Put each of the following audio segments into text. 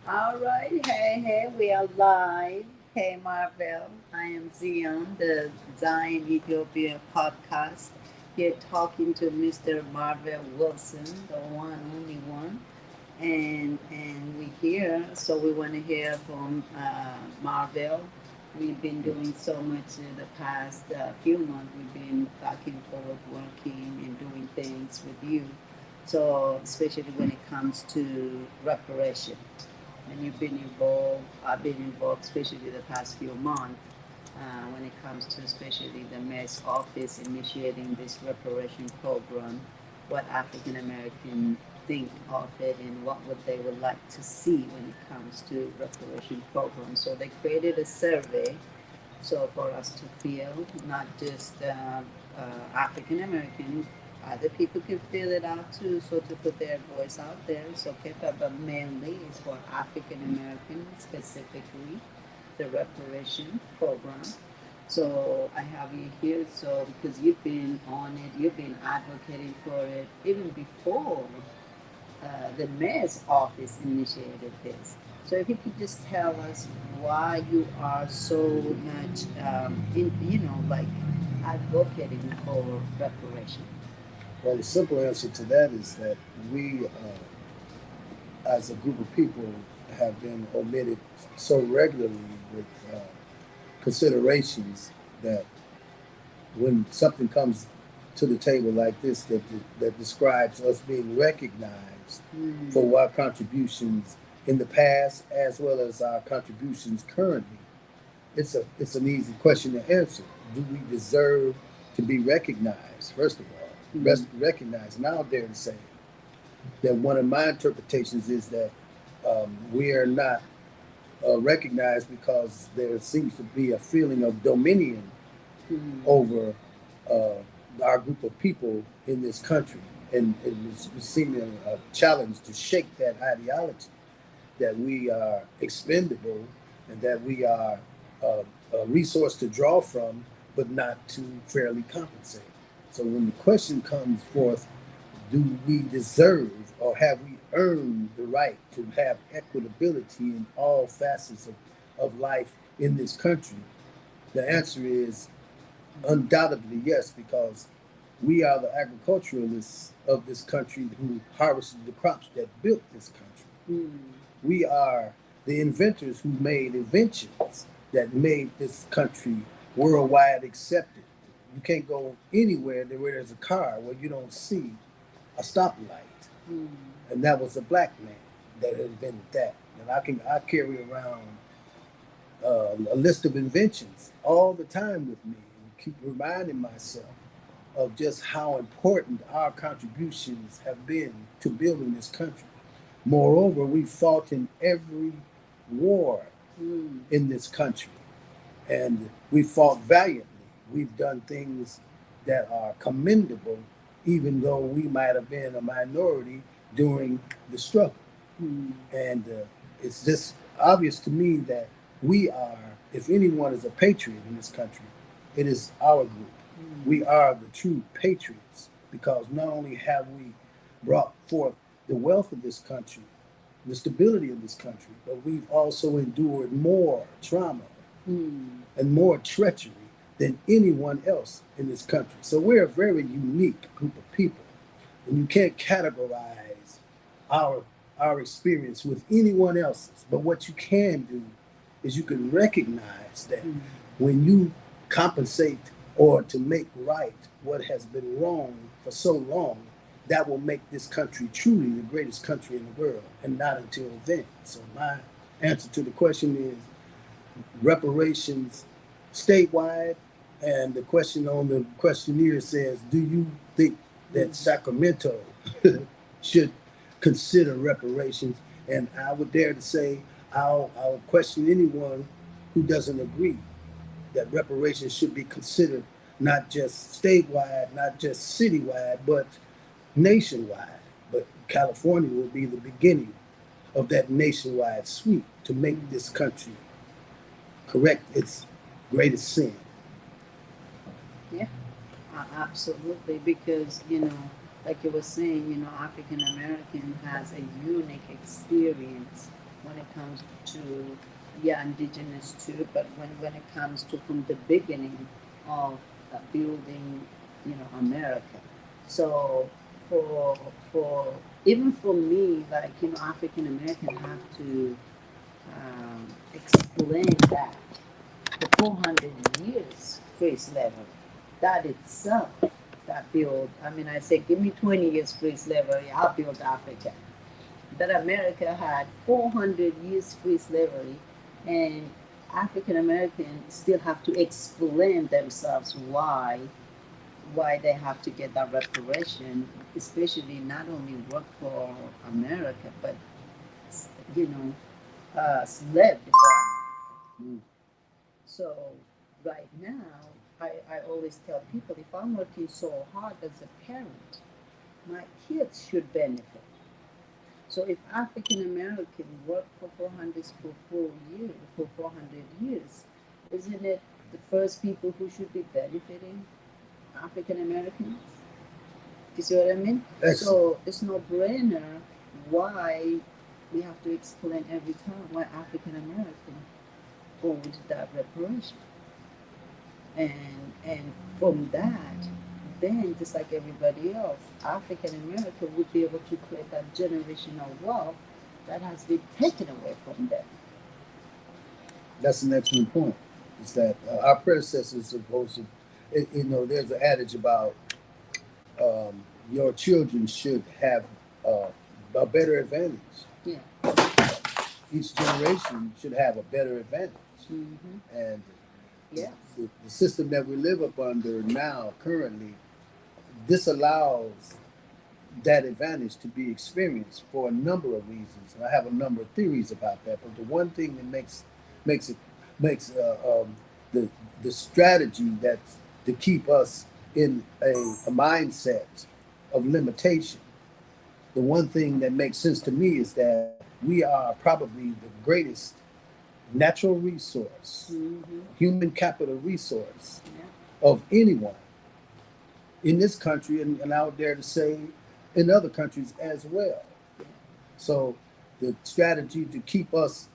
All right, hey, we are live. Hey, Marvel. I am Zion, the Zion Ethiopia podcast. Here talking to Mr. Marvel Wilson, the one, only one. And we here, so we want to hear from Marvel. We've been doing so much in the past few months. We've been back and forth, working and doing things with you. So especially when it comes to reparation, and you've been involved, I've been involved, especially the past few months, when it comes to especially the mayor's office initiating this reparation program, what African American think of it and what would they would like to see when it comes to reparation program. So they created a survey so for us to feel, not just African American, other people can fill it out too. So to put their voice out there, it's okay. But mainly it's for African American specifically, the reparation program. So I have you here. So because you've been on it, you've been advocating for it even before the mayor's office initiated this. So if you could just tell us why you are so much, like advocating for reparation. Well, the simple answer to that is that we, as a group of people, have been omitted so regularly with considerations that when something comes to the table like this that describes us being recognized Mm. for our contributions in the past as well as our contributions currently, it's an easy question to answer. Do we deserve to be recognized? First of all, Mm. recognized. And I'll dare to say that one of my interpretations is that we are not recognized because there seems to be a feeling of dominion Mm. over uh, our group of people in this country. And it seems a challenge to shake that ideology that we are expendable and that we are a resource to draw from, but not to fairly compensate. So when the question comes forth, do we deserve or have we earned the right to have equitability in all facets of life in this country? The answer is undoubtedly yes, because we are the agriculturalists of this country who harvested the crops that built this country. Mm. We are the inventors who made inventions that made this country worldwide accepted. You can't go anywhere where there's a car where you don't see a stoplight, Mm. and that was a black man that invented that. And I carry around a list of inventions all the time with me, and keep reminding myself of just how important our contributions have been to building this country. Moreover, we fought in every war Mm. in this country, and we fought valiantly. We've done things that are commendable, even though we might have been a minority during the struggle. Mm. And it's just obvious to me that we are, if anyone is a patriot in this country, it is our group. Mm. We are the true patriots because not only have we brought forth the wealth of this country, the stability of this country, but we've also endured more trauma Mm. and more treachery than anyone else in this country. So we're a very unique group of people, and you can't categorize our our experience with anyone else's. But what you can do is you can recognize that Mm. when you compensate or to make right what has been wrong for so long, that will make this country truly the greatest country in the world, and not until then. So my answer to the question is reparations statewide. And the question on the questionnaire says, do you think that Mm. Sacramento should consider reparations? And I would dare to say, I'll question anyone who doesn't agree that reparations should be considered not just statewide, not just citywide, but nationwide. But California will be the beginning of that nationwide sweep to make Mm. this country correct its greatest sin. Yeah. Absolutely, because like you were saying, African American has a unique experience when it comes to, yeah, indigenous too, but when it comes to from the beginning of building, America. So for for even for me, like, African American have to explain that the 400 years free slavery, that itself, that build, I mean, I say, give me 20 years free slavery, I'll build Africa. That America had 400 years free slavery, and African Americans still have to explain themselves why they have to get that reparation, especially not only work for America, but you know, slave before. Mm. So right now, I always tell people, if I'm working so hard as a parent, my kids should benefit. So if African American work for 400 years, isn't it the first people who should be benefiting African Americans? You see what I mean? Excellent. So it's no brainer why we have to explain every time why African American owed that reparation. And from that, then just like everybody else, African American would be able to create that generational wealth that has been taken away from them. That's an excellent point. Is that our predecessors supposed to, there's an adage about your children should have uh, a better advantage. Yeah. Each generation should have a better advantage. Mm-hmm. And Yeah. the system that we live up under now, currently, disallows that advantage to be experienced for a number of reasons. And I have a number of theories about that. But the one thing that makes it makes the the strategy that's to keep us in a mindset of limitation. The one thing that makes sense to me is that we are probably the greatest natural resource, Mm-hmm. human capital resource Yeah. of anyone in this country and out there to say in other countries as well. So the strategy to keep us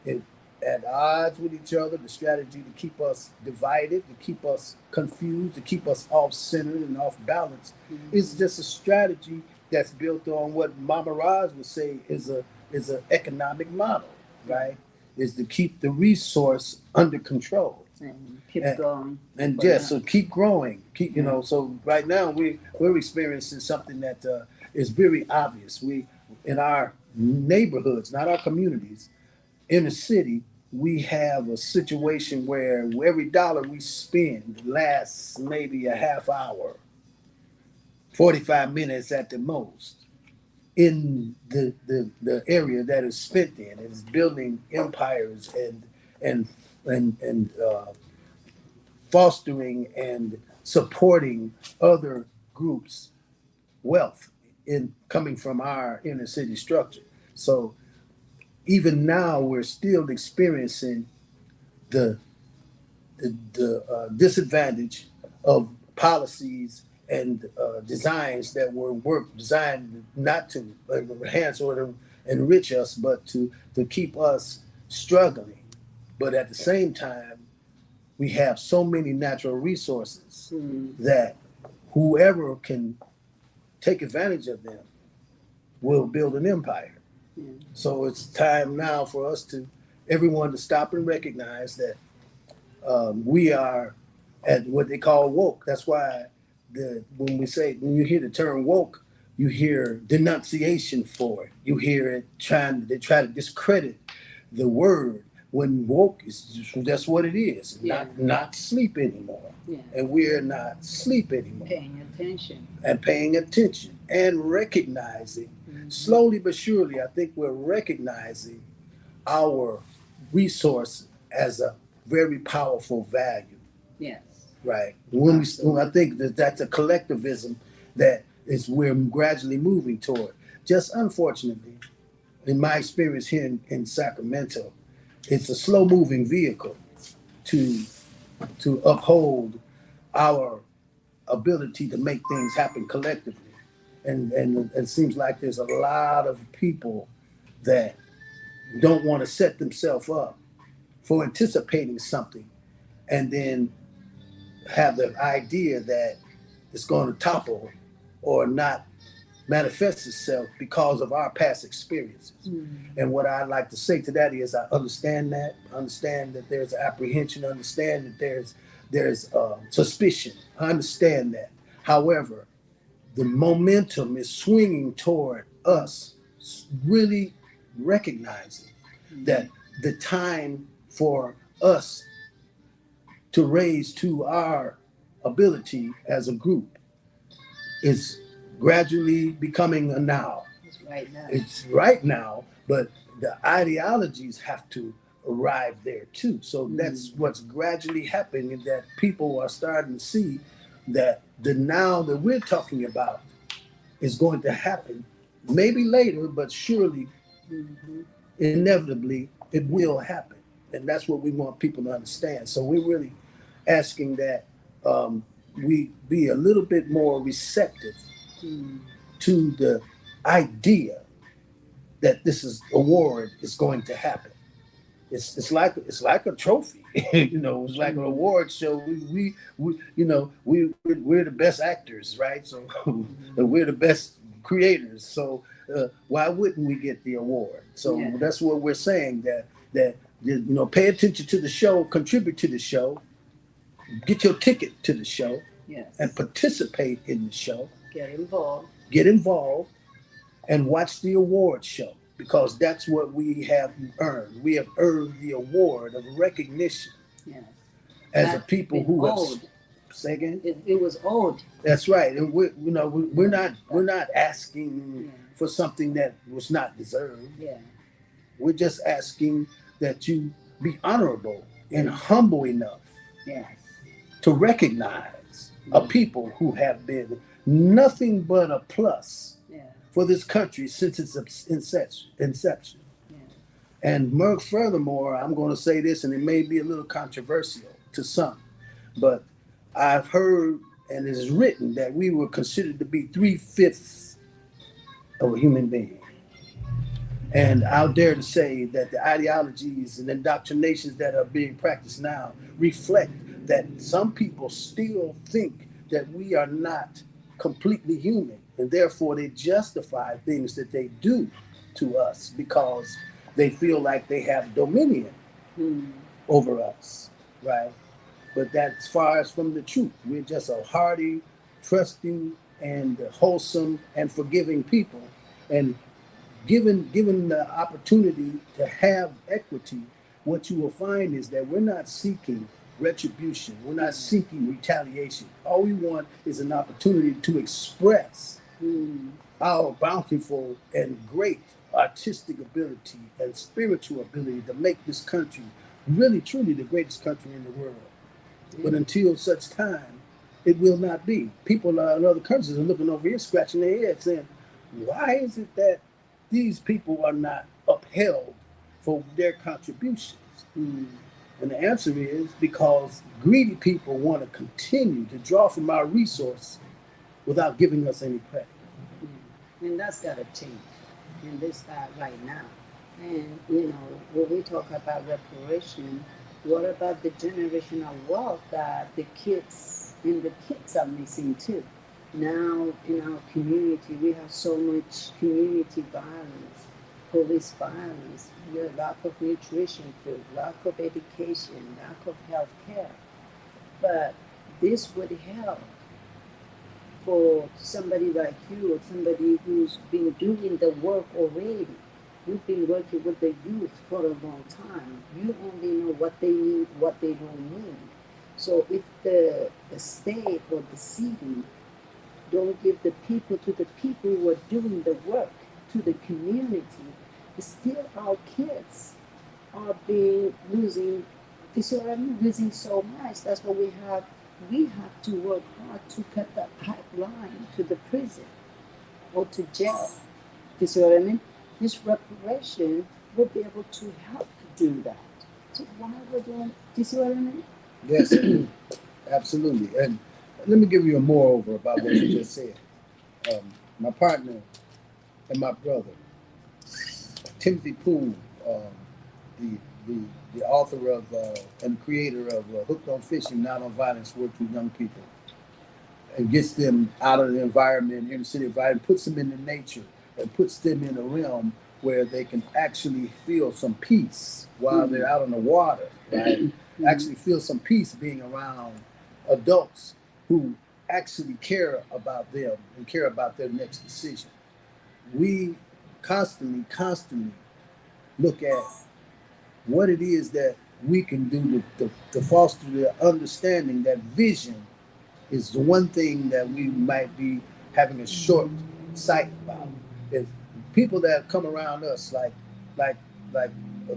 in, at odds with each other, the strategy to keep us divided, to keep us confused, to keep us off centered and off balance, is Mm-hmm. just a strategy that's built on what Mama Roz would say is an economic model, Yeah. right? Is to keep the resource under control. And keep And, going and for yes, now. so keep growing. Keep Yeah. So right now we're experiencing something that is very obvious. We in our neighborhoods, not our communities, in the city, we have a situation where every dollar we spend lasts maybe a half hour, 45 minutes at the most. In the area that is spent in, it's building empires and and fostering and supporting other groups' wealth in coming from our inner city structure. So even now, we're still experiencing the the disadvantage of policies and designs that were designed not to enhance or to enrich us, but to keep us struggling. But at the same time, we have so many natural resources Mm. that whoever can take advantage of them will build an empire. Yeah. So it's time now for us to everyone to stop and recognize that we are at what they call woke. That's why when you hear the term woke, you hear denunciation for it. You hear it they try to discredit the word when woke is that's what it is. Yeah. Not sleep anymore. Yeah. And we're not sleep anymore. Paying attention. And paying attention and recognizing Mm-hmm. slowly but surely, I think we're recognizing our resource as a very powerful value, Yes. right? When I Absolutely. think that that's a collectivism that is we're gradually moving toward. Just unfortunately, in my experience here in Sacramento, it's a slow moving vehicle to to uphold our ability to make things happen collectively. And it seems like there's a lot of people that don't want to set themselves up for anticipating something and then have the idea that it's going to topple or not manifest itself because of our past experiences. And what I like to say to that is, I understand that there's apprehension, understand that there's suspicion. I understand that. However, the momentum is swinging toward us really recognizing that the time for us to raise to our ability as a group is gradually becoming a now. It's right now. It's right now, but the ideologies have to arrive there too. So that's what's gradually happening, that people are starting to see that the now that we're talking about is going to happen, maybe later, but surely, inevitably, it will happen. And that's what we want people to understand. So we're really asking that we be a little bit more receptive to the idea that this is award is going to happen. It's like a trophy, It's like an award show. We're the best actors, right? So we're the best creators. So why wouldn't we get the award? So that's what we're saying, that pay attention to the show, contribute to the show, get your ticket to the show, and participate in the show. Get involved, and watch the award show, because that's what we have earned. We have earned the award of recognition as a people who have. Say again. It was old. That's right, and we're not asking for something that was not deserved. We're just asking that you be honorable and humble enough to recognize a people who have been nothing but a plus for this country since its inception. And furthermore, I'm going to say this, and it may be a little controversial to some, but I've heard and it is written that we were considered to be 3/5 of a human being. And I'll dare to say that the ideologies and indoctrinations that are being practiced now reflect that some people still think that we are not completely human, and therefore they justify things that they do to us because they feel like they have dominion over us, right? But that's far as from the truth. We're just a hearty, trusting, and wholesome and forgiving people. And given the opportunity to have equity, what you will find is that we're not seeking retribution. We're not seeking retaliation. All we want is an opportunity to express our bountiful and great artistic ability and spiritual ability to make this country really, truly the greatest country in the world. But until such time, it will not be. People in other countries are looking over here, scratching their heads, saying, why is it that these people are not upheld for their contributions? And the answer is because greedy people want to continue to draw from our resource without giving us any credit. And that's got to change in this time right now. And, when we talk about reparation, what about the generational wealth that the kids are missing too? Now in our community, we have so much community violence, police violence, lack of nutrition food, lack of education, lack of health care. But this would help for somebody like you or somebody who's been doing the work already. You've been working with the youth for a long time. You only know what they need, what they don't need. So if the state or the city don't give the people to the people who are doing the work, to the community, still our kids are being losing. This is what I mean, losing so much. That's why we have to work hard to cut that pipeline to the prison or to jail. You see what I mean? This reparation will be able to help do that. So why we don't? Do you see what I mean? Yes, absolutely. And let me give you a moreover about what you just said. My partner and my brother, Timothy Poole, um, the, the, the author of and creator of Hooked on Fishing, Not on Violence, works with young people and gets them out of the environment, inner city environment, puts them in the nature, and puts them in a realm where they can actually feel some peace while they're out on the water, right? Actually feel some peace being around adults who actually care about them and care about their next decision. We constantly look at what it is that we can do to foster the understanding that vision is the one thing that we might be having a short sight about. Is people that come around us like like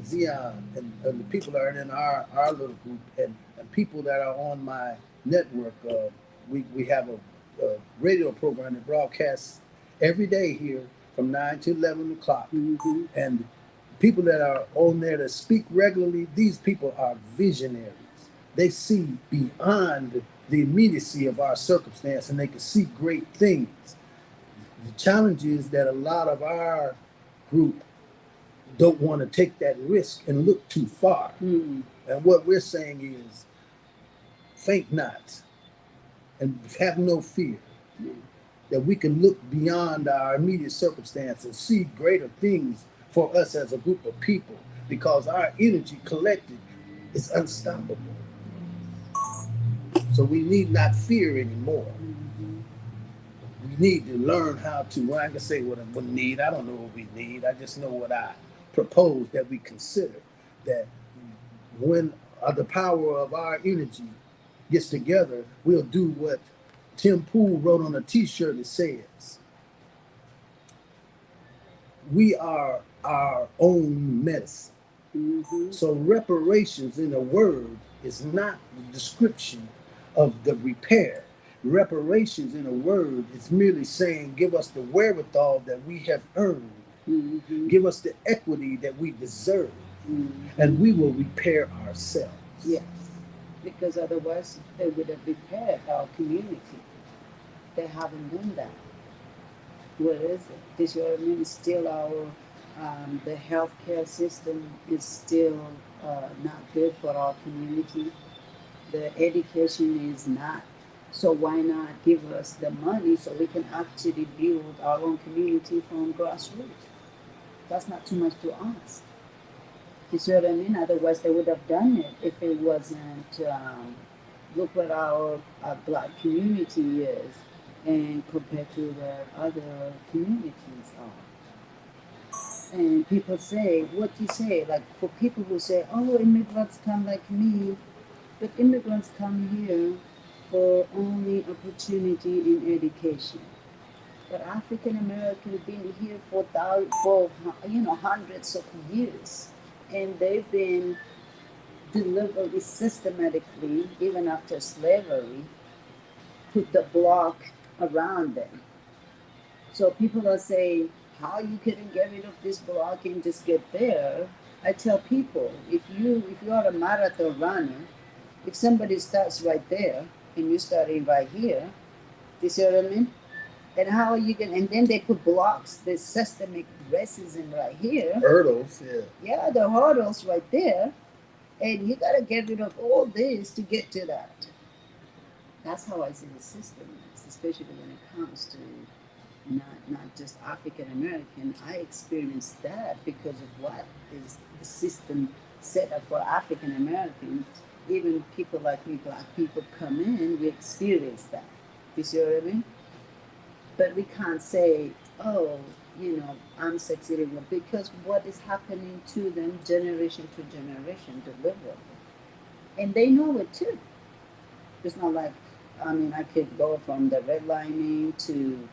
Zion and the people that are in our little group and people that are on my network. We have a radio program that broadcasts every day here from 9 to 11 o'clock, and people that are on there that speak regularly. These people are visionaries. They see beyond the immediacy of our circumstance and they can see great things. The challenge is that a lot of our group don't want to take that risk and look too far. And what we're saying is faint not and have no fear. That we can look beyond our immediate circumstance and see greater things for us as a group of people because our energy collected is unstoppable. So we need not fear anymore. We need to learn how to, well, I can say what we need. I don't know what we need. I just know what I propose that we consider. That when the power of our energy gets together, we'll do what Tim Pool wrote on a t-shirt that says, we are our own medicine. So reparations in a word is not the description of the repair. Reparations in a word is merely saying, give us the wherewithal that we have earned. Give us the equity that we deserve. And we will repair ourselves. Yes, because otherwise they would have repaired our community. They haven't done that. What is it? This what I mean? Still our the healthcare system is still not good for our community. The education is not. So why not give us the money so we can actually build our own community from grassroots? That's not too much to ask. You see what I mean? Otherwise, they would have done it if it wasn't. Look what our black community is, and compared to the other communities are. And people say, what you say, like for people who say, oh, immigrants come like me, but immigrants come here for only opportunity in education. But African Americans been here for hundreds of years, and they've been deliberately, systematically, even after slavery, put the block around them. So people are saying, how you couldn't get rid of this block and just get there? I tell people, if you are a marathon runner, if somebody starts right there and you starting right here, do you see what I mean? And how are you going? And then they put blocks, the systemic racism right here. Hurdles, yeah. Yeah, the hurdles right there, and you got to get rid of all this to get to that. That's how I see the system is, especially when it comes to not just African American. I experienced that because of what is the system set up for African Americans. Even people like me, black people, come in, we experience that. You see what I mean? But we can't say, oh, I'm succeeding because what is happening to them generation to generation deliberately. And they know it too. It's not like, I mean, I could go from the redlining to,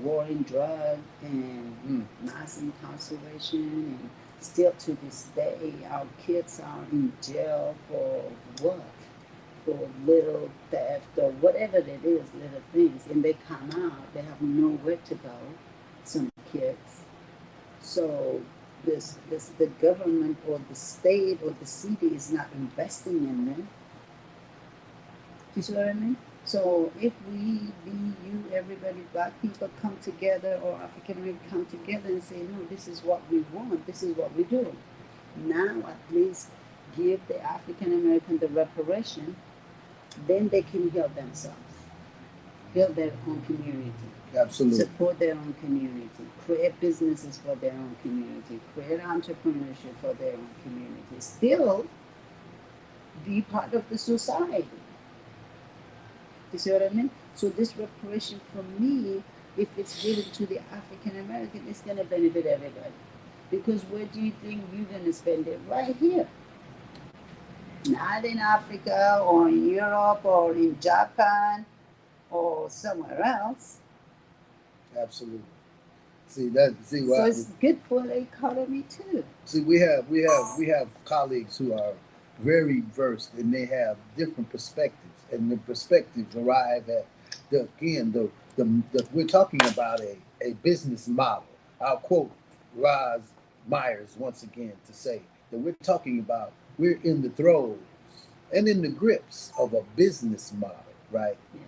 war in drug and mass incarceration. And still to this day, our kids are in jail for what? For little theft or whatever it is, little things. And they come out, they have nowhere to go, some kids. So the government or the state or the city is not investing in them. You see what I mean? So if we, me, you, everybody, black people come together or African American come together and say, no, this is what we want, this is what we do. Now at least give the African American the reparation, then they can heal themselves, heal their own community, Absolutely. support their own community, create businesses for their own community, create entrepreneurship for their own community, still be part of the society. You see what I mean? So this reparation for me, if it's given to the African American, it's gonna benefit everybody. Because where do you think you're gonna spend it? Right here. Not in Africa or in Europe or in Japan or somewhere else. Absolutely. See that. See So what? it's good for the economy too. See, we have colleagues who are very versed, and they have different perspectives, and the perspectives arrive at the we're talking about a business model. I'll quote Roz Myers once again to say that we're talking about we're in the throes and in the grips of a business model, right? Yeah.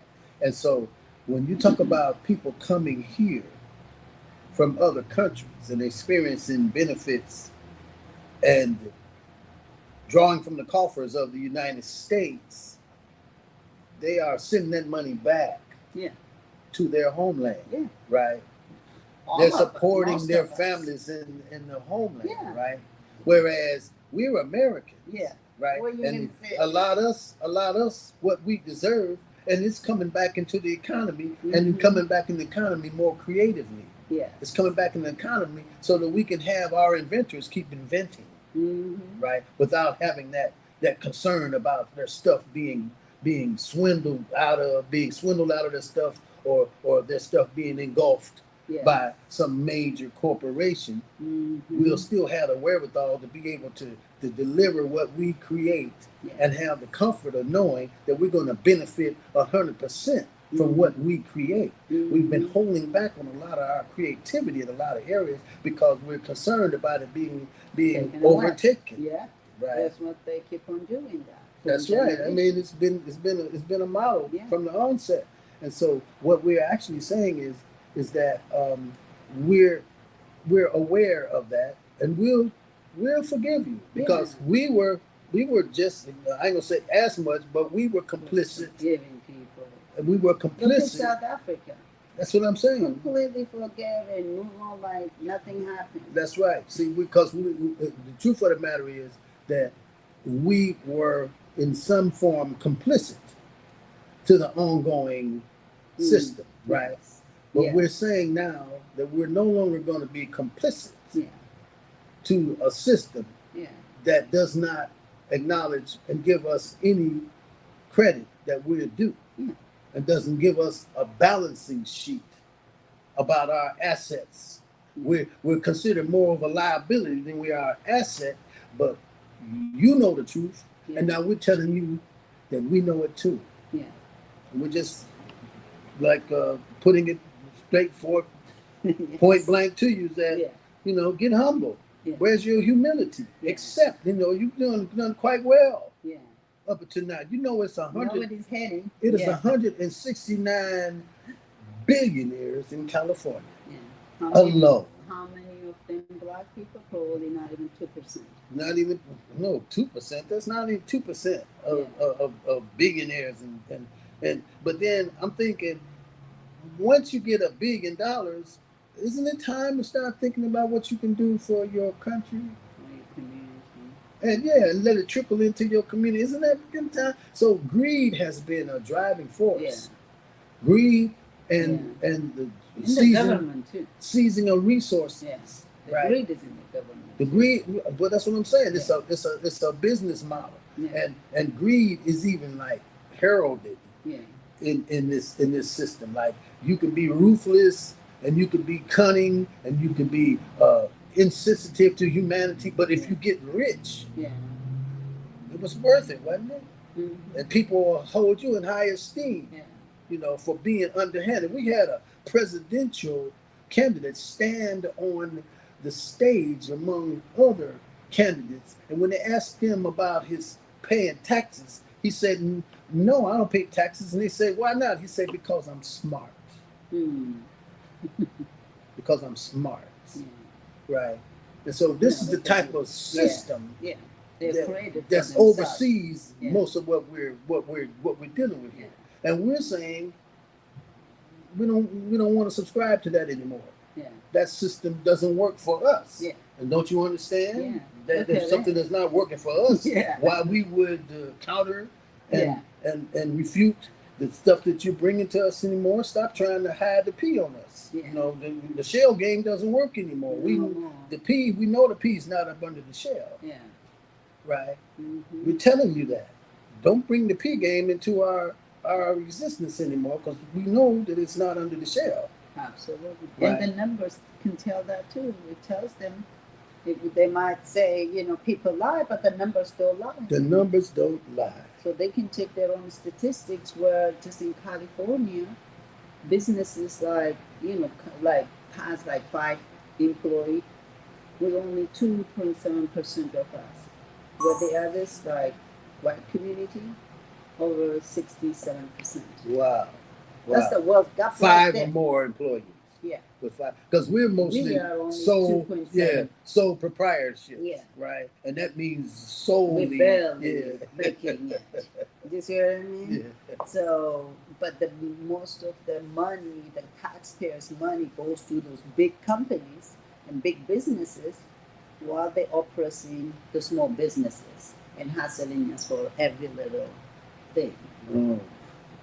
And so when you talk about people coming here from other countries and experiencing benefits and drawing from the coffers of the United States, they are sending that money back Yeah. to their homeland, Yeah. right? All They're of us, supporting most their of us. families in the homeland, Yeah. right? Whereas we're Americans, Yeah. right? Well, you And can say allot us what we deserve, and it's coming back into the economy, and Mhm. it's coming back in the economy more creatively. yes. It's coming back in the economy so that we can have our inventors keep inventing, right? Without having that concern about their stuff being swindled out of their stuff, or their stuff being engulfed Yeah. by some major corporation. We'll still have the wherewithal to be able to deliver what we create Yeah. and have the comfort of knowing that we're going to benefit 100% from what we create. We've been holding back on a lot of our creativity in a lot of areas because we're concerned about it being Taken away. overtaken. Yeah. Right. That's what they keep on doing. That. That's right. I mean, it's been a model Yeah. from the onset. And so what we're actually saying is that we're aware of that, and we'll forgive you because Yeah. we were just, I ain't gonna say as much, but we were complicit, Giving people. and we were Look at complicit. South Africa. That's what I'm saying. Completely forget and move on like nothing happened. That's right. See, because the truth of the matter is that we were in some form complicit to the ongoing system, right? Yes. But Yeah. we're saying now that we're no longer going to be complicit Yeah. to a system Yeah. that does not acknowledge and give us any credit that we're due, Yeah. and doesn't give us a balancing sheet about our assets. We're considered more of a liability than we are an asset, but you know the truth, Yeah. and now we're telling you that we know it too. Yeah. And we're just like putting it straight forth, Yes. point blank to you that Yeah. get humble. Yeah. Where's your humility? Yeah. Accept, you've done quite well Yeah. up until now. You know it's Nobody's heading. It is Yeah. 169 billionaires in California Yeah. How many, alone. how many of them black people? Probably not even 2%. Not even 2%. That's not even 2% of billionaires and but then I'm thinking, once you get $1 billion, isn't it time to start thinking about what you can do for your country? For your community. And let it trickle into your community. Isn't that a good time? So greed has been a driving force. Yeah. Greed and the In the government too. seizing of resources. Yes. The Right. greed is in the government. The greed, but that's what I'm saying. It's a business model, Yeah. and greed is even like heralded Yeah. in this system. Like, you can be ruthless, and you can be cunning, and you can be insensitive to humanity. But if you get rich, Yeah. it was worth it, wasn't it? And people will hold you in high esteem, Yeah. for being underhanded. We had a presidential candidate stand on the stage among other candidates, and when they asked him about his paying taxes, he said, no, I don't pay taxes. And they say, why not? He said, because I'm smart. Mm. Because I'm smart. Yeah. Right. And so this No, is the because type of yeah, system yeah, they're that created for that's themselves. oversees Yeah, most of what we're dealing with yeah, here. And we're saying we don't want to subscribe to that anymore. yeah, That system doesn't work for us. yeah, And don't you yeah. understand that Look if at something that. is not working for us, Yeah, why we would counter yeah, and refute the stuff that you're bringing to us anymore? Stop trying to hide the P on us. yeah. The shell game doesn't work anymore. No more. We know the P is not up under the shell, Yeah. right? Mm-hmm. We're telling you that. Don't bring the P game into our existence anymore because we know that it's not under the shell, Absolutely. And the right? numbers can tell that too. It tells them. They might say, people lie, but the numbers don't lie. The numbers don't lie. So they can take their own statistics where just in California, businesses like has like 5 employees with only 2.7% of us. Where the others, like white community, over 67%. Wow. That's Wow. the wealth gap right Five or there. more employees Yeah. with five. Because we're We mostly are only sole, yeah, 2.7. sole proprietorships, Yeah. right? And that means We're solely, barely yeah. making it. Do you see what I mean? Yeah. So, but the most of the money, the taxpayers' money, goes to those big companies and big businesses, while they're oppressing the small businesses and hassling us for every little thing. Oh,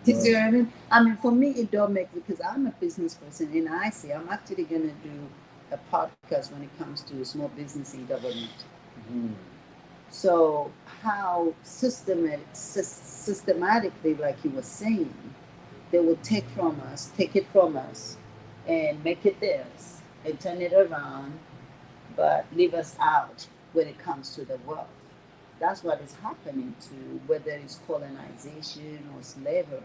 Do you see wow. what I mean? I mean, for me, it don't make, because I'm a business person and I see I'm actually gonna do a podcast when it comes to small business in government. Mm. So how systematically, like he was saying, they will take it from us, and make it theirs, and turn it around, but leave us out when it comes to the wealth. That's what is happening to, whether it's colonization or slavery.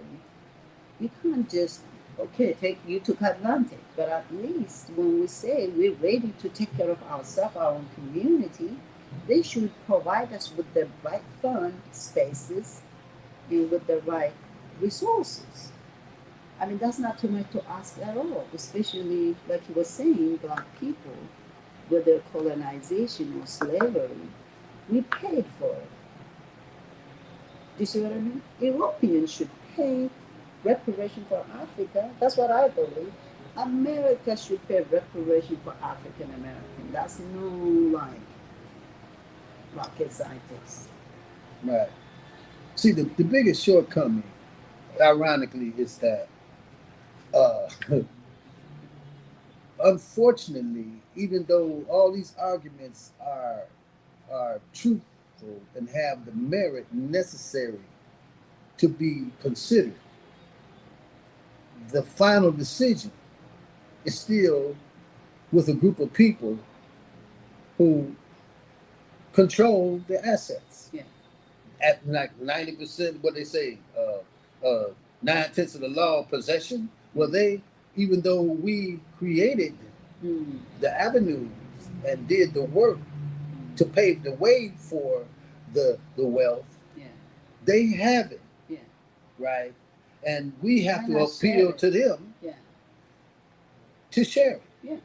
You can't just, okay, take, you took advantage, but at least when we say we're ready to take care of ourselves, our own community, they should provide us with the right fund spaces and with the right resources. I mean, that's not too much to ask at all, especially like you were saying, black people, whether colonization or slavery, we paid for it. Do you see what I mean? Europeans should pay reparation for Africa. That's what I believe. America should pay reparation for African American. That's no like rocket scientist. Right. See, the biggest shortcoming, ironically, is that, uh, unfortunately, even though all these arguments are truthful and have the merit necessary to be considered, the final decision is still with a group of people who control the assets Yeah. at like 90%. What they say, 9/10 of the law of possession. Well, they, even though we created Mm. the avenues and did the work to pave the way for the wealth, Yeah. they have it, Yeah. right? And we Why have to not share appeal it? to them Yeah. to share it. Yeah.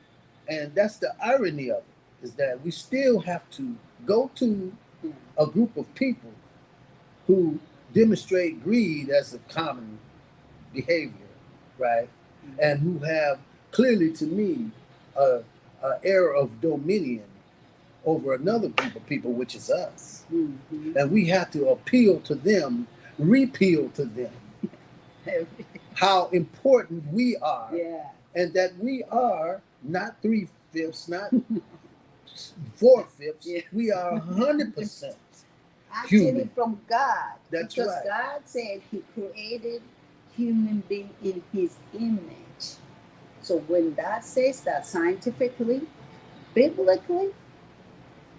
And that's the irony of it, is that we still have to go to Yeah. a group of people who demonstrate greed as a common behavior, right? Mm. And who have clearly, to me, a, a air of dominion over another group of people, which is us. Mm-hmm. And we have to appeal to them, repeal to them how important we are, Yeah. and that we are not 3/5, not 4/5. Yeah. We are 100% Actually human. from God, That's because right. God said He created human being in His image. So when that says that scientifically, biblically,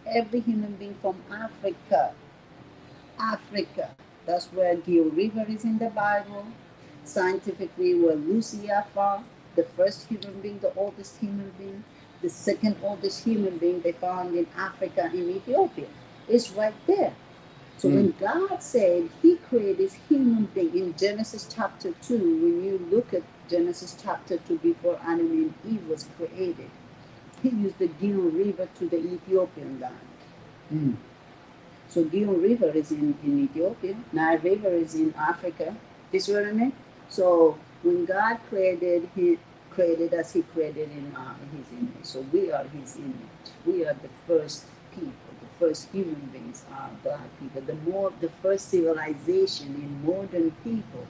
every human being from Africa, that's where Gil River is in the Bible. Scientifically, where Lucifer, the first human being, the oldest human being, the second oldest human being they found in Africa, in Ethiopia, is right there. So when God said He created human being in Genesis chapter 2, when you look at Genesis chapter 2, before Adam and Eve was created, He used the Gihon River to the Ethiopian land. Mm. So Gihon River is in Ethiopia. Nile River is in Africa. This what I mean? So when God created, He created us. He created in His image. So we are His image. We are the first people. The first human beings are black people. The first civilization in modern people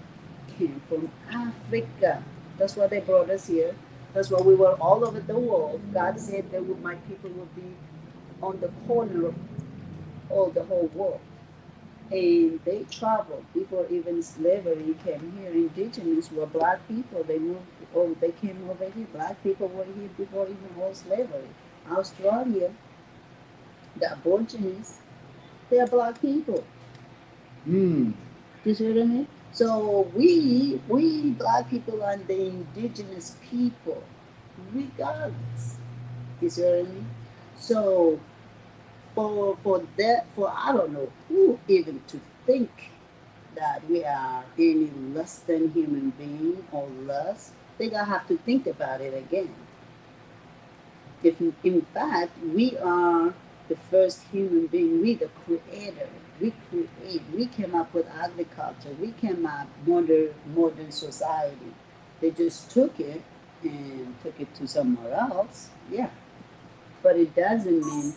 came from Africa. That's why they brought us here. That's why we were all over the world. God said that my people would be on the corner of all the whole world. And they traveled before even slavery came here. Indigenous were black people. They moved, oh, they came over here. Black people were here before even all slavery. Australia, the Aborigines, they are black people. Mm. You see what I mean? So we black people are the indigenous people, regardless. You see what I mean? So for I don't know who even to think that we are any less than human being or less, they gonna have to think about it again. If in fact we are the first human being, we the creator, we came up with agriculture, we came up modern society. They just took it and took it to somewhere else. Yeah, but it doesn't mean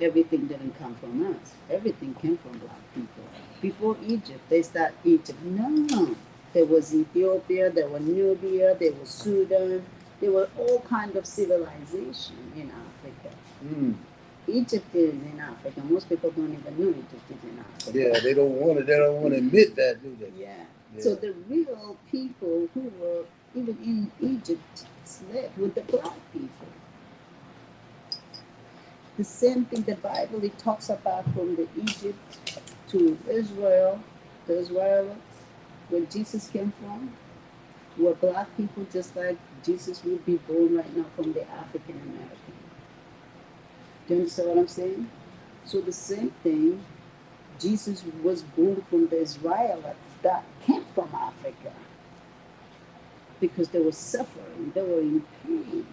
everything didn't come from us. Everything came from black people. Before Egypt, they start Egypt. No, there was Ethiopia, there was Nubia, there was Sudan, there were all kind of civilization in Africa. Mm. Egypt is in Africa. Most people don't even know Egypt is in Africa. Yeah, they don't want to. They don't want to admit that, do they? Yeah. Yeah. So the real people who were even in Egypt slept with the black people. The same thing the Bible it talks about from the Egypt to Israel, the Israelites, where Jesus came from, were black people just like Jesus would be born right now from the African American. Do you understand what I'm saying? So the same thing, Jesus was born from the Israelites that came from Africa because they were suffering, they were in pain,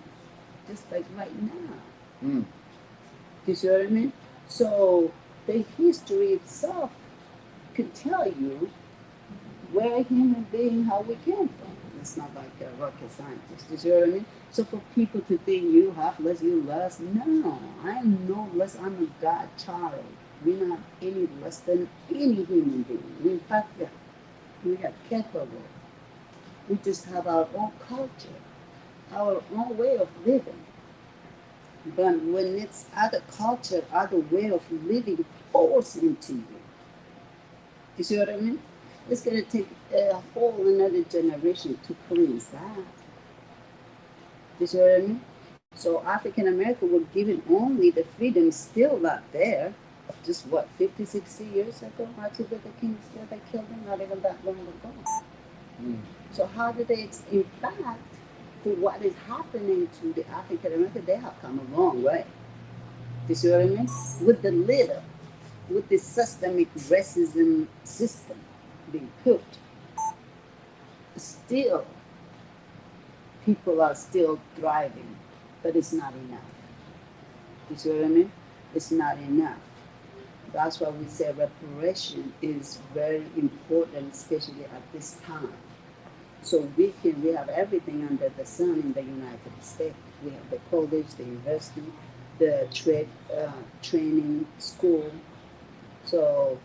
just like right now. Mm. Do you see what I mean? So the history itself could tell you where a human being, how we came from. It's not like a rocket scientist. Do you see what I mean? So for people to think you have less, you less, no, I'm no less. I'm a God child. We're not any less than any human being. In fact, yeah, we are capable. We just have our own culture, our own way of living. But when it's other culture, other way of living forced into you, you see what I mean? It's going to take a whole another generation to cleanse that. You see what I mean? So African America were given only the freedom still not there. Just what, 50, 60 years ago? Martin Luther King still, they killed him not even that long ago. Mm. So how do they, in fact, for what is happening to the African American, they have come a long way. You see what I mean? With the leader, with the systemic racism system being put, still, people are still thriving, but it's not enough. You see what I mean? It's not enough. That's why we say reparation is very important, especially at this time. So we have everything under the sun in the United States. We have the college, the university, the training school. So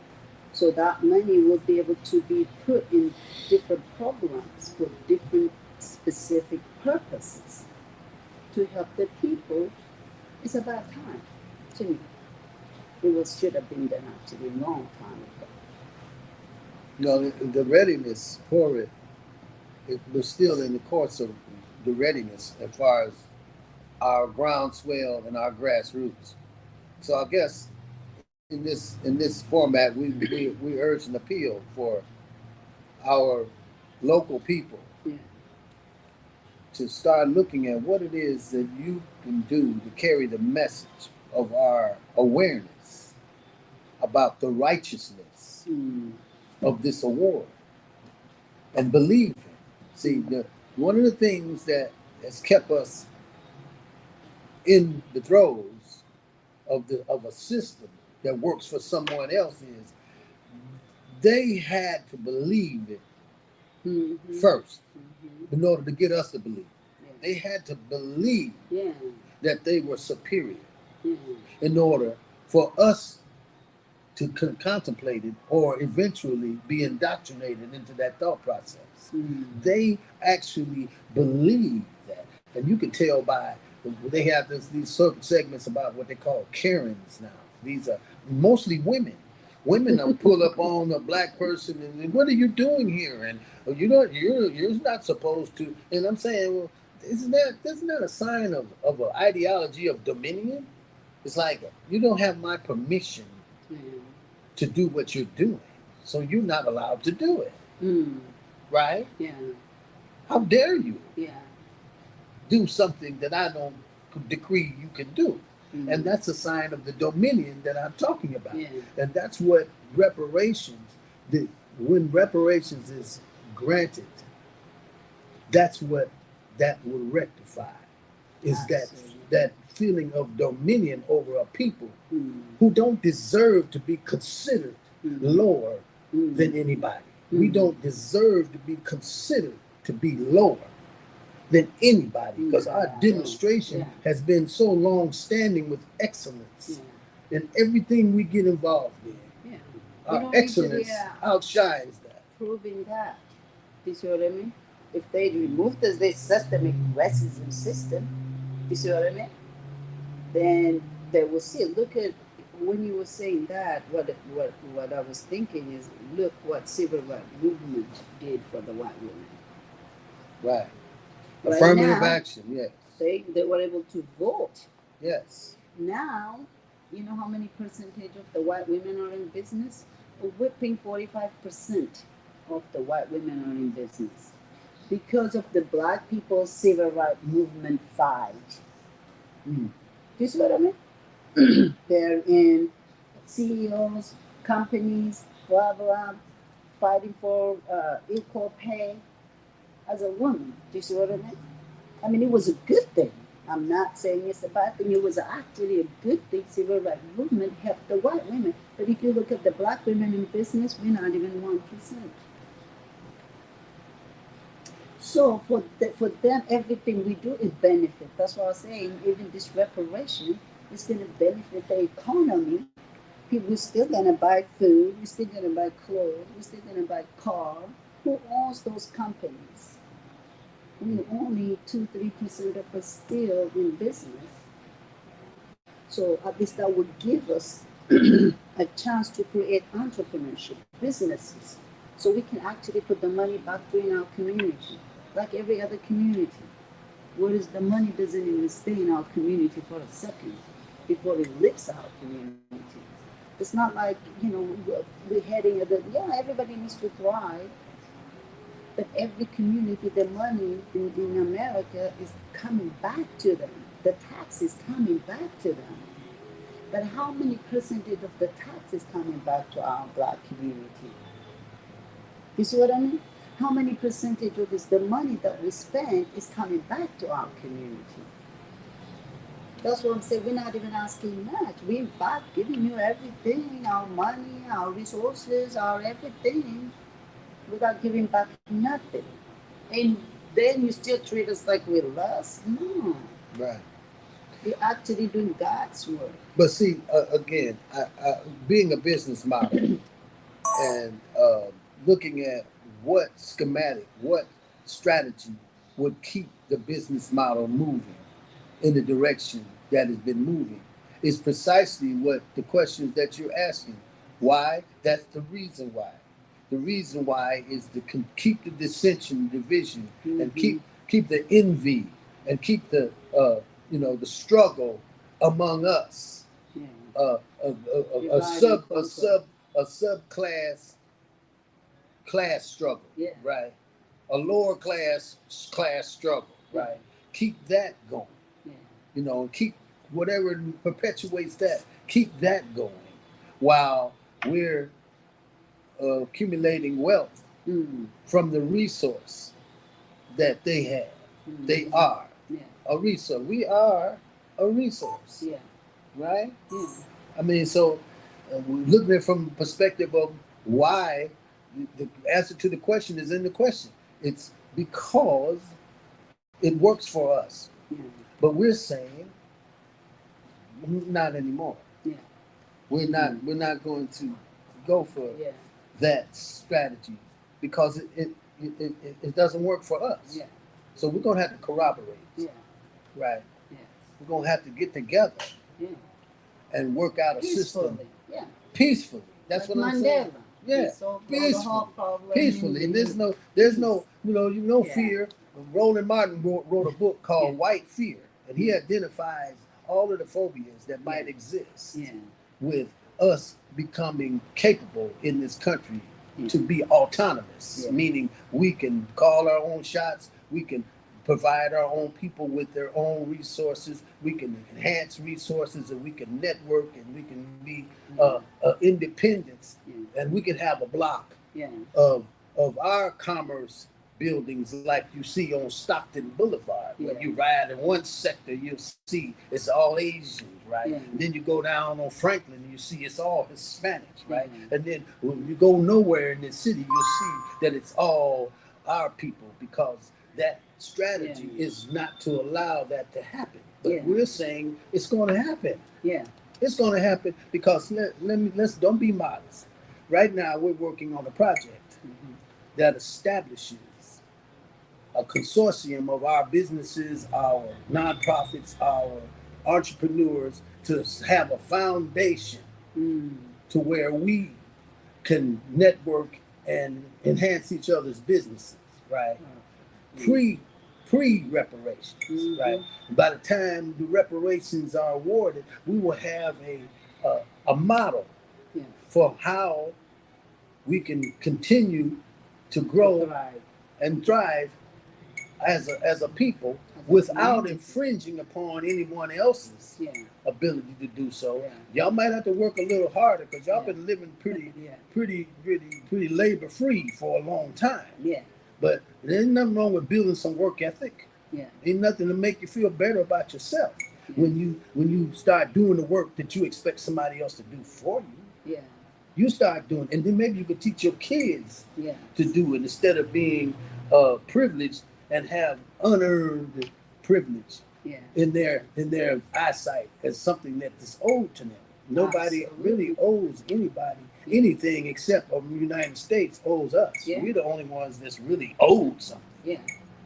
so that money will be able to be put in different programs for different specific purposes to help the people. It's about time to me. Should have been done actually a long time ago. No, the readiness for it was still in the course of the readiness as far as our groundswell and our grassroots. So I guess in this format, we urge an appeal for our local people Yeah. to start looking at what it is that you can do to carry the message of our awareness about the righteousness Mm. of this award and believing. See, one of the things that has kept us in the throes of a system that works for someone else is they had to believe it Mm-hmm. first Mm-hmm. in order to get us to believe. Yeah. They had to believe Yeah. that they were superior Yeah. in order for us to contemplate it or eventually be indoctrinated into that thought process. Mm. They actually believe that. And you can tell by they have these certain segments about what they call Karens now. These are mostly women. Women will pull up on a black person and what are you doing here? And you know you're not supposed to. And I'm saying, well, isn't that a sign of an ideology of dominion? It's like you don't have my permission Yeah. to do what you're doing, so you're not allowed to do it, Mm. right? Yeah. How dare you Yeah. do something that I don't decree you can do? Mm. And that's a sign of the dominion that I'm talking about. Yeah. And that's what reparations, the, when reparations is granted, that's what that will rectify. Is Absolutely. that feeling of dominion over a people Mm. who don't deserve to be considered Mm. lower Mm. than anybody. We Mm. don't deserve to be considered to be lower than anybody because our Yeah. demonstration Yeah. has been so long standing with excellence Yeah. in everything we get involved in. Yeah. We Our don't need to be excellence outshines that. proving that. You see what I mean? If they remove this systemic racism system, you see what I mean? Then they will see. Look at when you were saying that. What I was thinking is, look what civil rights movement did for the white women. Right. Right Affirmative now, action, yes. they were able to vote. Yes. Now, you know how many percentage of the white women are in business? A whopping 45% of the white women are in business because of the black people's civil rights movement fight. Mm. Do you see what I mean? They're in CEOs, companies, blah blah, fighting for equal pay as a woman. Do you see what I mean? I mean, it was a good thing. I'm not saying it's a bad thing. It was actually a good thing. Civil rights movement helped the white women. But if you look at the black women in business, we're not even 1%. So for them, everything we do is benefit. That's what I was saying. Even this reparation is going to benefit the economy. People are still going to buy food. We're still going to buy clothes. We're still going to buy cars. Who owns those companies? We only 2-3% of us still in business. So at least that would give us a chance to create entrepreneurship, businesses, so we can actually put the money back in our community, like every other community. Whereas the money doesn't even stay in our community for a second before it leaves our community. It's not like, we're heading at the, yeah, everybody needs to thrive, but every community, the money in America is coming back to them. The tax is coming back to them. But how many percentage of the tax is coming back to our black community? You see what I mean? How many percentage of this, the money that we spend is coming back to our community? That's what I'm saying. We're not even asking much. We're back giving you everything, our money, our resources, our everything, without giving back nothing. And then you still treat us like we're less? No. Right. You're actually doing God's work. But see, again, being a business model and looking at what schematic, what strategy would keep the business model moving in the direction that has been moving is precisely what the questions that you're asking. Why? That's the reason why. The reason why is to keep the dissension, division, and Mm-hmm. keep the envy and keep the the struggle among us. Yeah. A Divide and sub a conquer. sub a subclass class struggle, Yeah. right? A lower class struggle, right? Keep that going, Yeah. keep whatever perpetuates that, keep that going while we're accumulating wealth Mm. from the resource that they have. Mm. They are Yeah. a resource. We are a resource, Yeah. right? Yeah. I mean, so we look at it from the perspective of why the answer to the question is in the question. It's because it works for us. Yeah. But we're saying not anymore. Yeah. We're not. Mm. We're not going to go for Yeah. that strategy because it doesn't work for us. Yeah. So we're gonna have to corroborate, Yeah. right? Yes. We're gonna have to get together Yeah. and work out a system Peacefully. Yeah. peacefully. That's Like what I'm saying. Mandela. Yeah, He solved all the peacefully, whole problem. peacefully. And In there's peace. no, you know, Yeah. fear. Roland Martin wrote a book called Yeah. White Fear, and he Yeah. identifies all of the phobias that might Yeah. exist Yeah. with us becoming capable in this country Yeah. to be autonomous, Yeah. meaning we can call our own shots, we can provide our own people with their own resources, we can enhance resources, and we can network, and we can be independence, Yeah. and we can have a block Yeah. of our commerce buildings like you see on Stockton Boulevard. When Yeah. you ride in one sector, you'll see it's all Asians, right? Yeah. And then you go down on Franklin, and you see it's all Hispanics, right? Yeah. And then when you go nowhere in this city, you'll see that it's all our people because that strategy Yeah. is not to allow that to happen. But Yeah. we're saying it's going to happen. Yeah. It's going to happen because let's don't be modest. Right now, we're working on a project Mhm. that establishes a consortium of our businesses, our nonprofits, our entrepreneurs to have a foundation Mm. to where we can network and enhance each other's businesses, right? Pre reparations, Mhm. right? By the time the reparations are awarded, we will have a model Yeah. for how we can continue to To grow thrive. and thrive as a people As a without community. infringing upon anyone else's Yeah. ability to do so. Yeah. Y'all might have to work a little harder because y'all Yeah. been living Yeah. pretty labor free for a long time. Yeah. But there's nothing wrong with building some work ethic. Yeah. Ain't nothing to make you feel better about yourself Yeah. when you start doing the work that you expect somebody else to do for you. Yeah. You start doing, and then maybe you could teach your kids Yeah. to do it instead of being privileged and have unearned privilege Yeah. in their eyesight as something that is owed to them. Nobody Absolutely. really owes anybody Yeah. anything except the United States owes us. Yeah. We're the only ones that's really owed something. Yeah.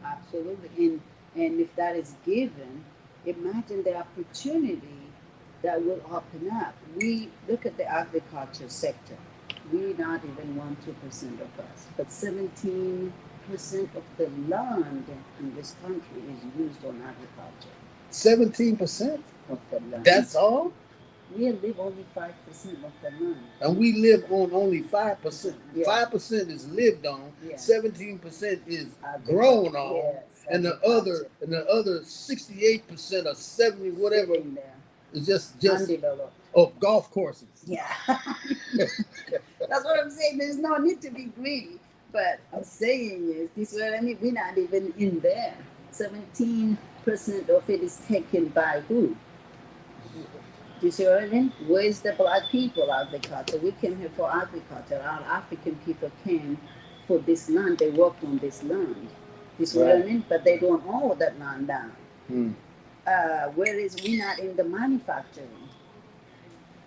Absolutely. And if that is given, imagine the opportunity that will open up. We look at the agriculture sector. We not even 1-2% of us, but 17% of the land in this country is used on agriculture. 17%? Of the land. That's all? We live only 5% of the land. And we live on only 5%. Yeah. 5% is lived on. Yeah. 17% is grown on. Yes, And the other 68% or 70 whatever sitting there, is just undeveloped. of golf courses. Yeah. That's what I'm saying. There's no need to be greedy. But I'm saying is, this is what I mean. We're not even in there. 17% of it is taken by who? Do you see what I mean? Where's the black people agriculture? We came here for agriculture. Our African people came for this land. They worked on this land. You see what I Right. mean? But they don't own that land down. Hmm. Whereas we're not in the manufacturing.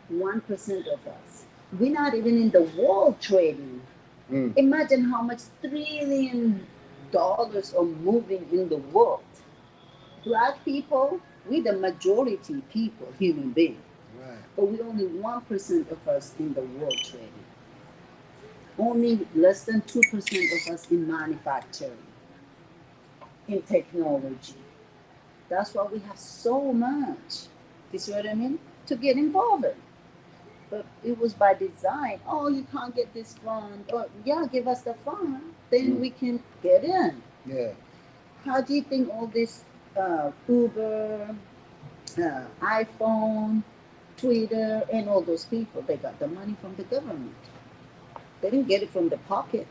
1% of us. We're not even in the world trading. Hmm. Imagine how much $1 trillion are moving in the world. Black people, we're the majority people, human beings. Right. But we only 1% of us in the world trading. Only less than 2% of us in manufacturing, in technology. That's why we have so much. You see what I mean? To get involved in. But it was by design. Oh, you can't get this fund. Or yeah, give us the fund, then we can get in. Yeah. How do you think all this Uber, iPhone, Twitter, and all those people, they got the money from the government. They didn't get it from the pocket.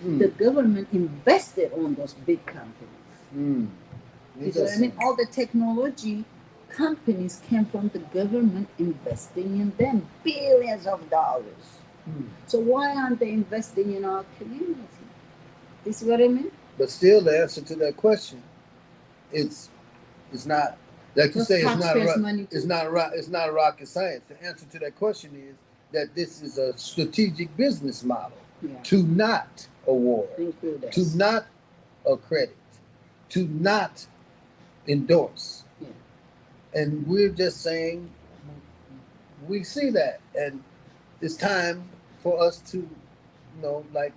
The Mm. government invested on those big companies. Mm. You Is see that what I mean? something? All the technology companies came from the government investing in them, billions of dollars. Mm. So why aren't they investing in our community? This is what I mean? But still, the answer to that question, it's it's not like you That's say. taxpayers' money It's too. not it's not rocket science. The answer to that question is that this is a strategic business model Yeah, to not award, include to us. not accredit, to not endorse, Yeah, and we're just saying we see that, and it's time for us to, like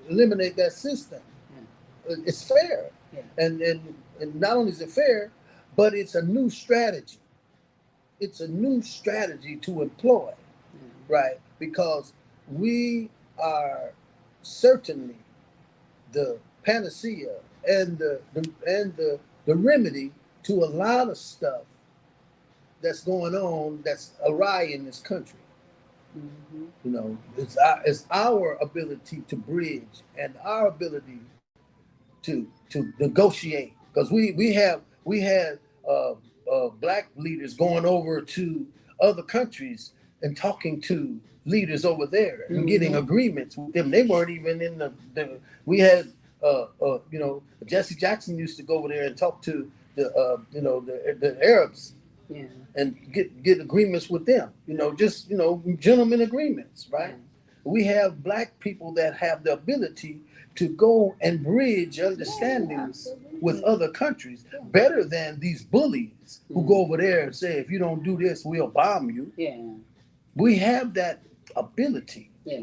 eliminate that system. It's fair, yeah, and not only is it fair, but it's a new strategy. It's a new strategy to employ, yeah, right? Because we are certainly the panacea and the remedy to a lot of stuff that's going on that's awry in this country. yeah. Mm-hmm. It's our ability to bridge and our ability to negotiate, because we had black leaders going over to other countries and talking to leaders over there and getting Mm-hmm. agreements with them. They weren't even in the we had Jesse Jackson used to go over there and talk to the Arabs Yeah, and get agreements with them. Just gentlemen agreements, yeah, right? We have black people that have the ability to go and bridge yeah, understandings with absolutely. other countries Yeah, better than these bullies who yeah, go over there and say, if you don't do this, we'll bomb you. yeah, We have that ability. yeah,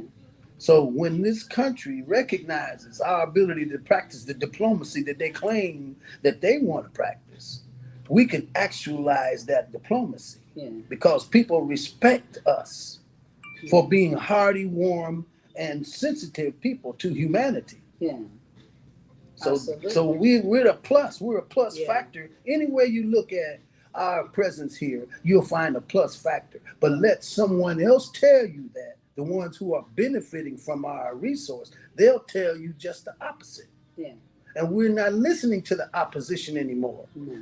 So when this country recognizes our ability to practice the diplomacy that they claim that they want to practice, we can actualize that diplomacy yeah, because people respect us yeah, for being hardy, warm, and sensitive people to humanity. yeah, So absolutely. we're a plus. We're a plus Yeah, factor. Anywhere you look at our presence here, you'll find a plus factor. But yeah, let someone else tell you that. The ones who are benefiting from our resource, they'll tell you just the opposite. yeah, And we're not listening to the opposition anymore no,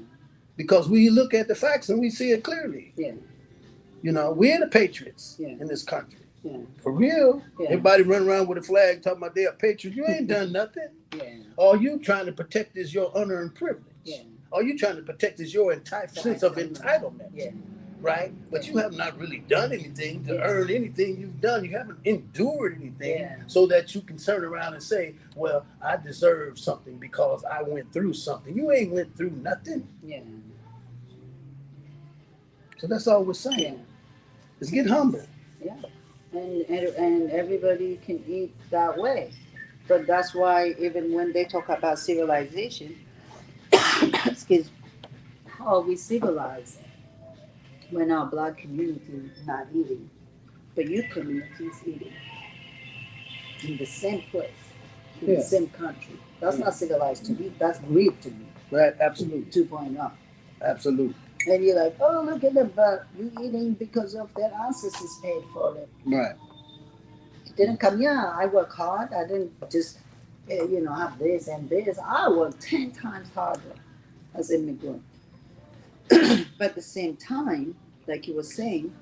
because we look at the facts and we see it clearly. yeah, We're the patriots yeah, in this country. yeah, For real. yeah, Everybody running around with a flag talking about they're a patriot. You ain't done nothing. yeah, All you trying to protect is your honor and yeah, privilege. All you trying to protect is your sense of entitlement, yeah, right? yeah, But you have not really done anything to yeah, earn anything you've done. You haven't endured anything yeah, so that you can turn around and say, well, I deserve something because I went through something. You ain't went through nothing. yeah, So that's all we're yeah, saying. Is get humble. yeah. And everybody can eat that way. But that's why even when they talk about civilization, excuse me, how are we civilized when our black community is not eating, but your community is eating in the same place, in the Yeah. same country? That's Yeah. not civilized to me. That's greed to me. Right? Absolutely. 2.0. Absolutely. And you're like, oh, look at them, but you eating because of their ancestors paid for it. Right. It didn't come here. I work hard. I didn't just, have this and this. I worked 10 times harder as an immigrant. But at the same time, like you were saying,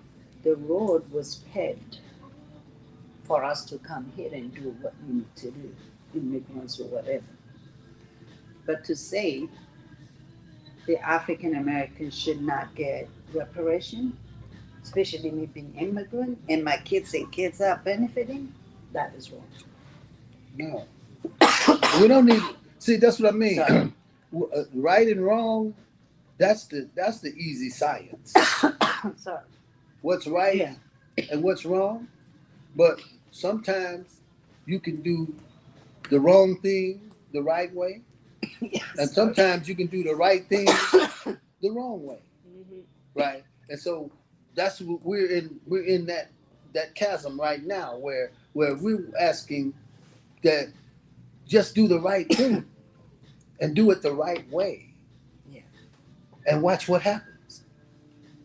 the road was paved for us to come here and do what we need to do, immigrants or whatever. But to say the African Americans should not get reparation, especially me being immigrant and my kids and kids are benefiting, that is wrong. No. We don't need. See, that's what I mean. Sorry. Right and wrong. That's the easy science. Sorry. What's right Yeah. and what's wrong. But sometimes you can do the wrong thing the right way, and Yes. Sorry. sometimes you can do the right thing the wrong way, Mhm. right? And so that's what we're in. We're in that chasm right now, where we're asking that just do the right thing and do it the right way, Yeah. and watch what happens.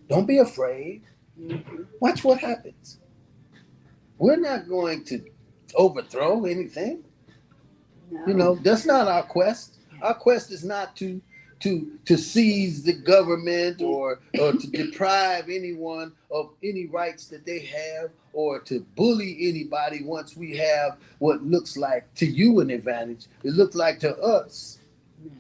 Don't be afraid. Mhm. Watch what happens. We're not going to overthrow anything. You No. know, that's not our quest. Our quest is not to seize the government or to deprive anyone of any rights that they have or to bully anybody once we have what looks like to you an advantage. It looks like to us No.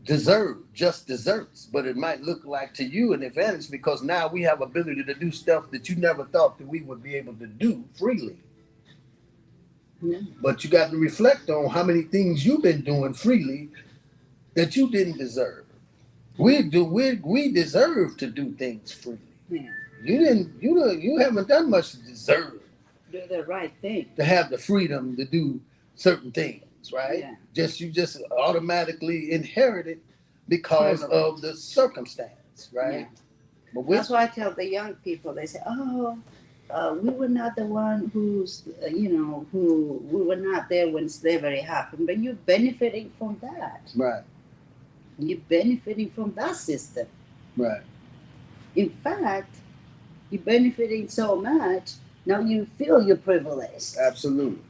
deserve just desserts, but it might look like to you an advantage because now we have ability to do stuff that you never thought that we would be able to do freely. No. But you got to reflect on how many things you've been doing freely that you didn't deserve. We deserve to do things freely. Yeah. You haven't done much to deserve Do the right thing. to have the freedom to do certain things, right? Yeah. You just automatically inherit it because Privilege. of the circumstance, right? Yeah. But we That's why I tell the young people. They say, "Oh, we were not the one who's, who we were not there when slavery happened, but you're benefiting from that. right, You're benefiting from that system. right, In fact, you're benefiting so much now you feel you're privileged, absolutely,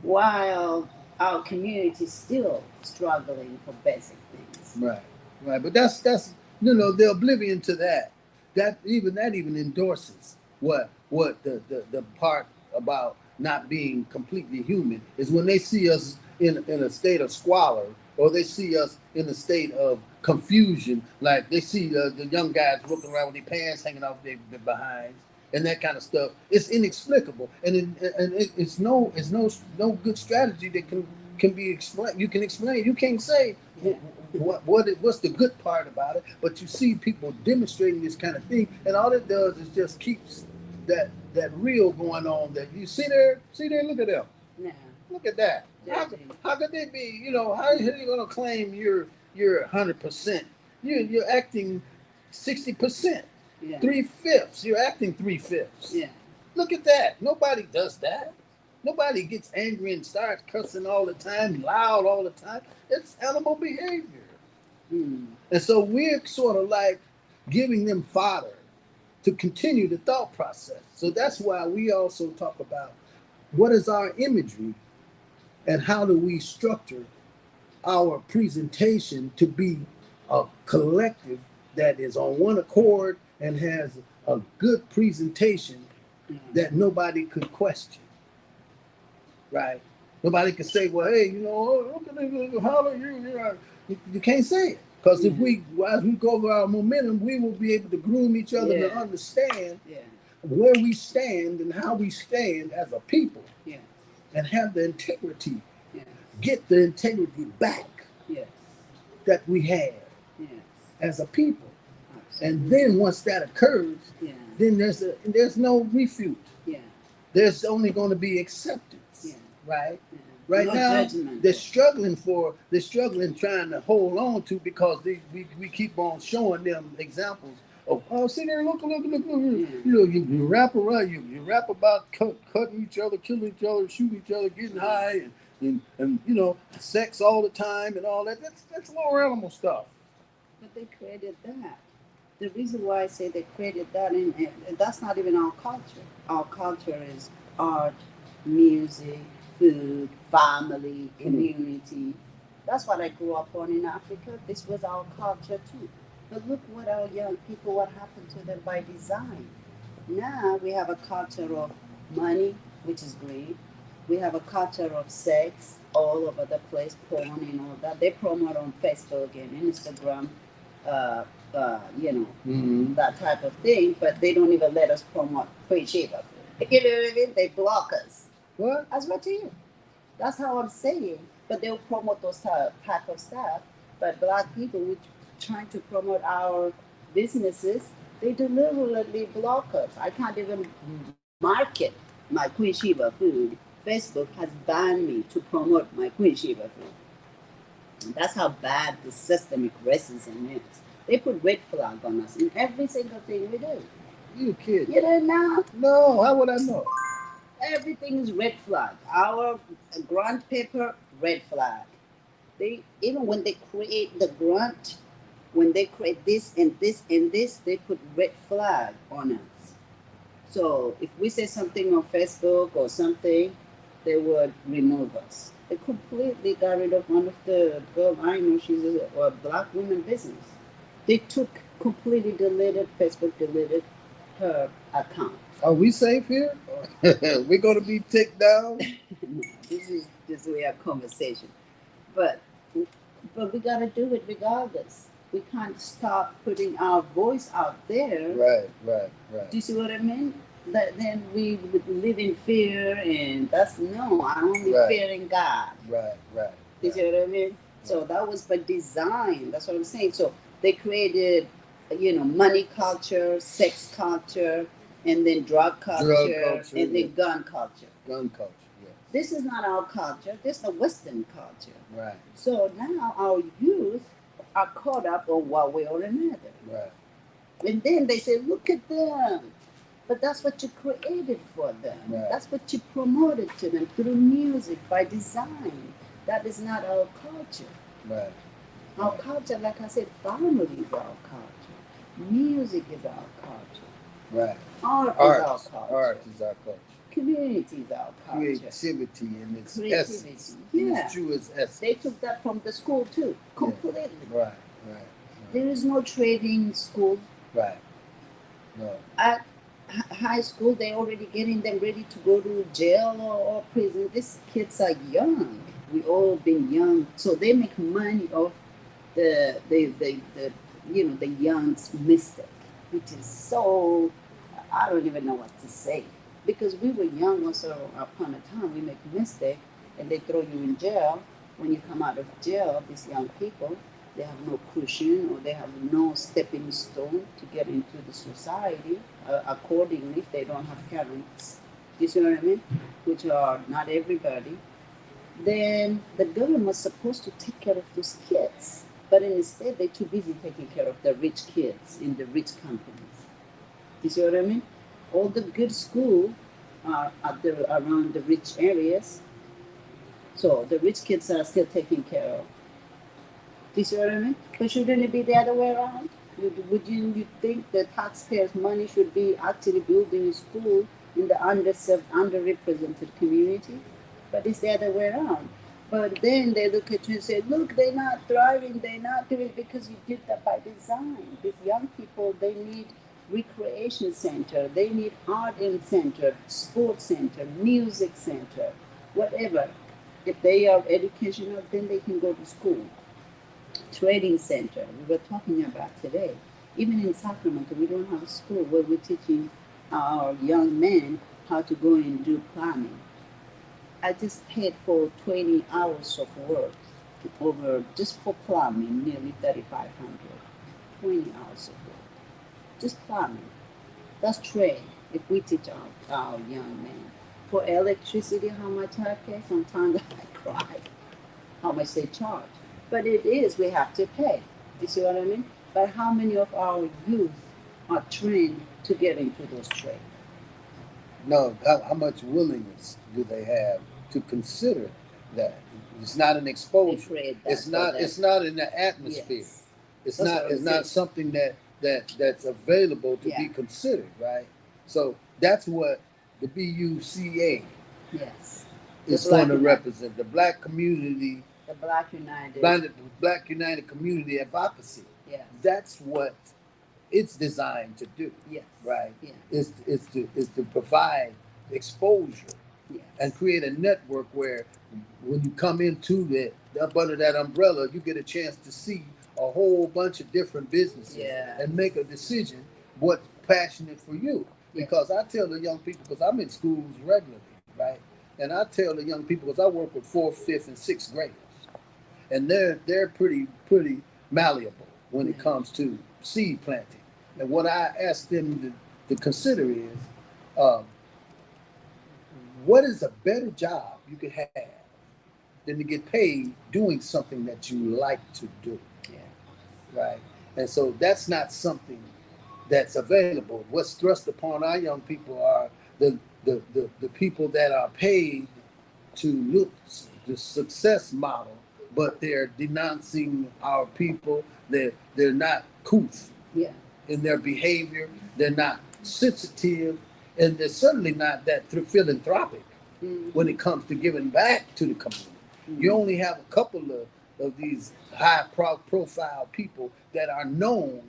while our community is still struggling for basic things." right, right. But that's the oblivion to that. That even endorses what the part about not being completely human is when they see us in a state of squalor or they see us in a state of confusion, like they see the young guys walking around with their pants hanging off their behinds and that kind of stuff. It's inexplicable, and it's no good strategy that can be explained. You can explain. You can't say Yeah. what's the good part about it, but you see people demonstrating this kind of thing, and all it does is just keeps that reel going on. That you see there, look at them, No. look at that. How, Judging. how could they be? How are you going to claim you're 100%? You're acting 60%, Yeah. 3/5. You're acting 3/5. Yeah. Look at that. Nobody does that. Nobody gets angry and starts cussing all the time, loud all the time. It's animal behavior. Mm. And so we're sort of like giving them fodder to continue the thought process. So that's why we also talk about what is our imagery and how do we structure our presentation to be a collective that is on one accord and has a good presentation Yeah. that nobody could question, right? Nobody could say, well, hey, oh, look at this, holler, you can't say it. Because if as we go over our momentum, we will be able to groom each other to Yeah. understand Yeah. where we stand and how we stand as a people Yeah. and have the integrity, Yeah. get the integrity back Yes. that we have Yes. as a people. Absolutely. And then once that occurs, Yeah. then there's no refute. Yeah. There's only going to be acceptance, Yeah. right? Yeah. Right No now, judgment. they're struggling trying to hold on to because we keep on showing them examples of, oh, see there, look, Yeah. you rap around, you rap about cutting each other, killing each other, shooting each other, getting high, and sex all the time and all that. That's lower animal stuff. But they created that. The reason why I say they created that, and that's not even our culture. Our culture is art, music, food, family, community. That's what I grew up on in Africa. This was our culture too. But look what our young people, what happened to them by design. Now we have a culture of money, which is greed. We have a culture of sex all over the place, porn and all that. They promote on Facebook and Instagram, uh, Mm-hmm. that type of thing, but they don't even let us promote free Shiva food. You know what I mean? They block us. What? I swear to you. That's how I'm saying. But they'll promote those type of stuff. But black people, which trying to promote our businesses, they deliberately block us. I can't even market my Queen Shiva food. Facebook has banned me to promote my Queen Shiva food. And that's how bad the systemic racism is. They put red flag on us in every single thing we do. You kidding? You know now? No, how would I know? Everything is red flag. Our grant paper, red flag. They even when they create the grant, when they create this and this and this, they put red flag on us. So if we say something on Facebook or something, they would remove us. They completely got rid of one of the girl I know. She's a black woman business. They took completely deleted Facebook, deleted her account. Are we safe here? We're going to be ticked down? No, this is just we have conversation, but but we gotta do it regardless. We can't stop putting our voice out there. Right, right, right. Do you see what I mean? That then we would live in fear, and that's no. I'm only Right. fearing God. Right, right. Do you see what I mean? So that was by design. That's what I'm saying. So they created, money culture, sex culture, and then drug culture, culture, and then gun culture. Gun culture, yeah. This is not our culture. This is the Western culture. Right, So now our youth are caught up on one way or another. right. And then they say, look at them. But that's what you created for them. Right. That's what you promoted to them through music, by design. That is not our culture. Right. Our culture, like I said, family is our culture. Music is our culture. Right. Art is our culture. Art is our culture. Community is our culture. Creativity in its essence. Yeah. In its truest essence. They took that from the school too, completely. Yeah. Right, right. There is no trading school. Right. No. At high school, they already getting them ready to go to jail or prison. These kids are young. We all been young, so they make money off the young's mistake, which is so, I don't even know what to say, because we were young once upon a time. We make a mistake and they throw you in jail. When you come out of jail, these young people, they have no cushion, or they have no stepping stone to get into the society accordingly if they don't have parents. You see what I mean? Which are not everybody. Then the government was supposed to take care of those kids, but instead they're too busy taking care of the rich kids in the rich companies. You see what I mean? All the good schools are around the rich areas, so the rich kids are still taken care of. Do you see what I mean? But shouldn't it be the other way around? Would you think the taxpayers' money should be actually building a school in the underserved, underrepresented community? But it's the other way around. But then they look at you and say, look, they're not thriving, they're not doing it because you did that by design. These young people, they need recreation center, they need art and center, sports center, music center, whatever. If they are educational, then they can go to school. Trading center, we were talking about today. Even in Sacramento, we don't have a school where we're teaching our young men how to go and do plumbing. I just paid for 20 hours of work over just for plumbing, nearly 3,500. 20 hours of work, just plumbing. That's trade. If we teach our young men for electricity, how much I pay? Sometimes I cry. How much they charge? But it is, we have to pay. You see what I mean? But how many of our youth are trained to get into those trades? No, how much willingness do they have to consider that? It's not an exposure. It's not. It's not in the atmosphere. Yes. It's That's not. what It's I'm not saying. something that's available to be Yeah. considered, right? So that's what the BUCA Yes. is The Black going to United- represent. The Black community, The Black United. Black United Community Advocacy. Yes. That's what it's designed to do, Yes. right? Yeah. Is to provide exposure Yes. and create a network where when you come into up under that umbrella, you get a chance to see a whole bunch of different businesses Yeah. and make a decision what's passionate for you. Yeah. Because I tell the young people, because I'm in schools regularly, right? And I tell the young people, because I work with fourth, fifth, and sixth graders, and they're pretty malleable when it comes to seed planting. And what I ask them to consider is, um, what is a better job you could have than to get paid doing something that you like to do, Yeah. right? And so that's not something that's available. What's thrust upon our young people are the people that are paid to look the success model, but they're denouncing our people. They're not couth Yeah. in their behavior. They're not sensitive, and they're certainly not that philanthropic. when it comes to giving back to the community. You only have a couple of these high profile people that are known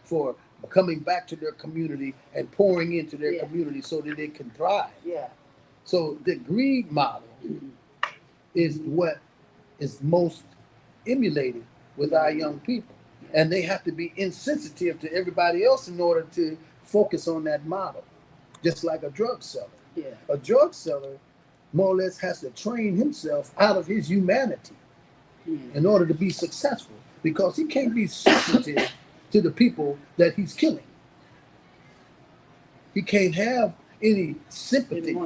for coming back to their community and pouring into their Yeah. community so that they can thrive. Yeah. So the greed model is what is most emulated with our young people. And they have to be insensitive to everybody else in order to focus on that model. Just like a drug seller. Yeah. A drug seller more or less has to train himself out of his humanity in order to be successful because he can't be sensitive to the people that he's killing. He can't have any sympathy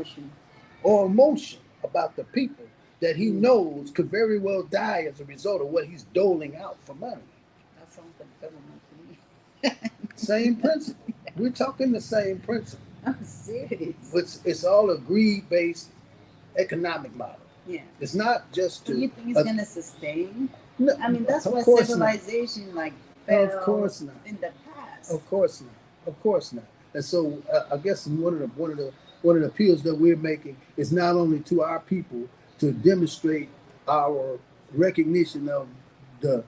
or emotion about the people that he knows could very well die as a result of what he's doling out for money. That sounds like government to me. Same principle. We're talking the same principle. I'm serious. It's all a greed-based economic model. Yeah. It's not just to. Do you think it's going to sustain? No, I mean, that's why civilization fell of course not. in the past. Of course not. Of course not. And so I guess one of the appeals that we're making is not only to our people to demonstrate our recognition of the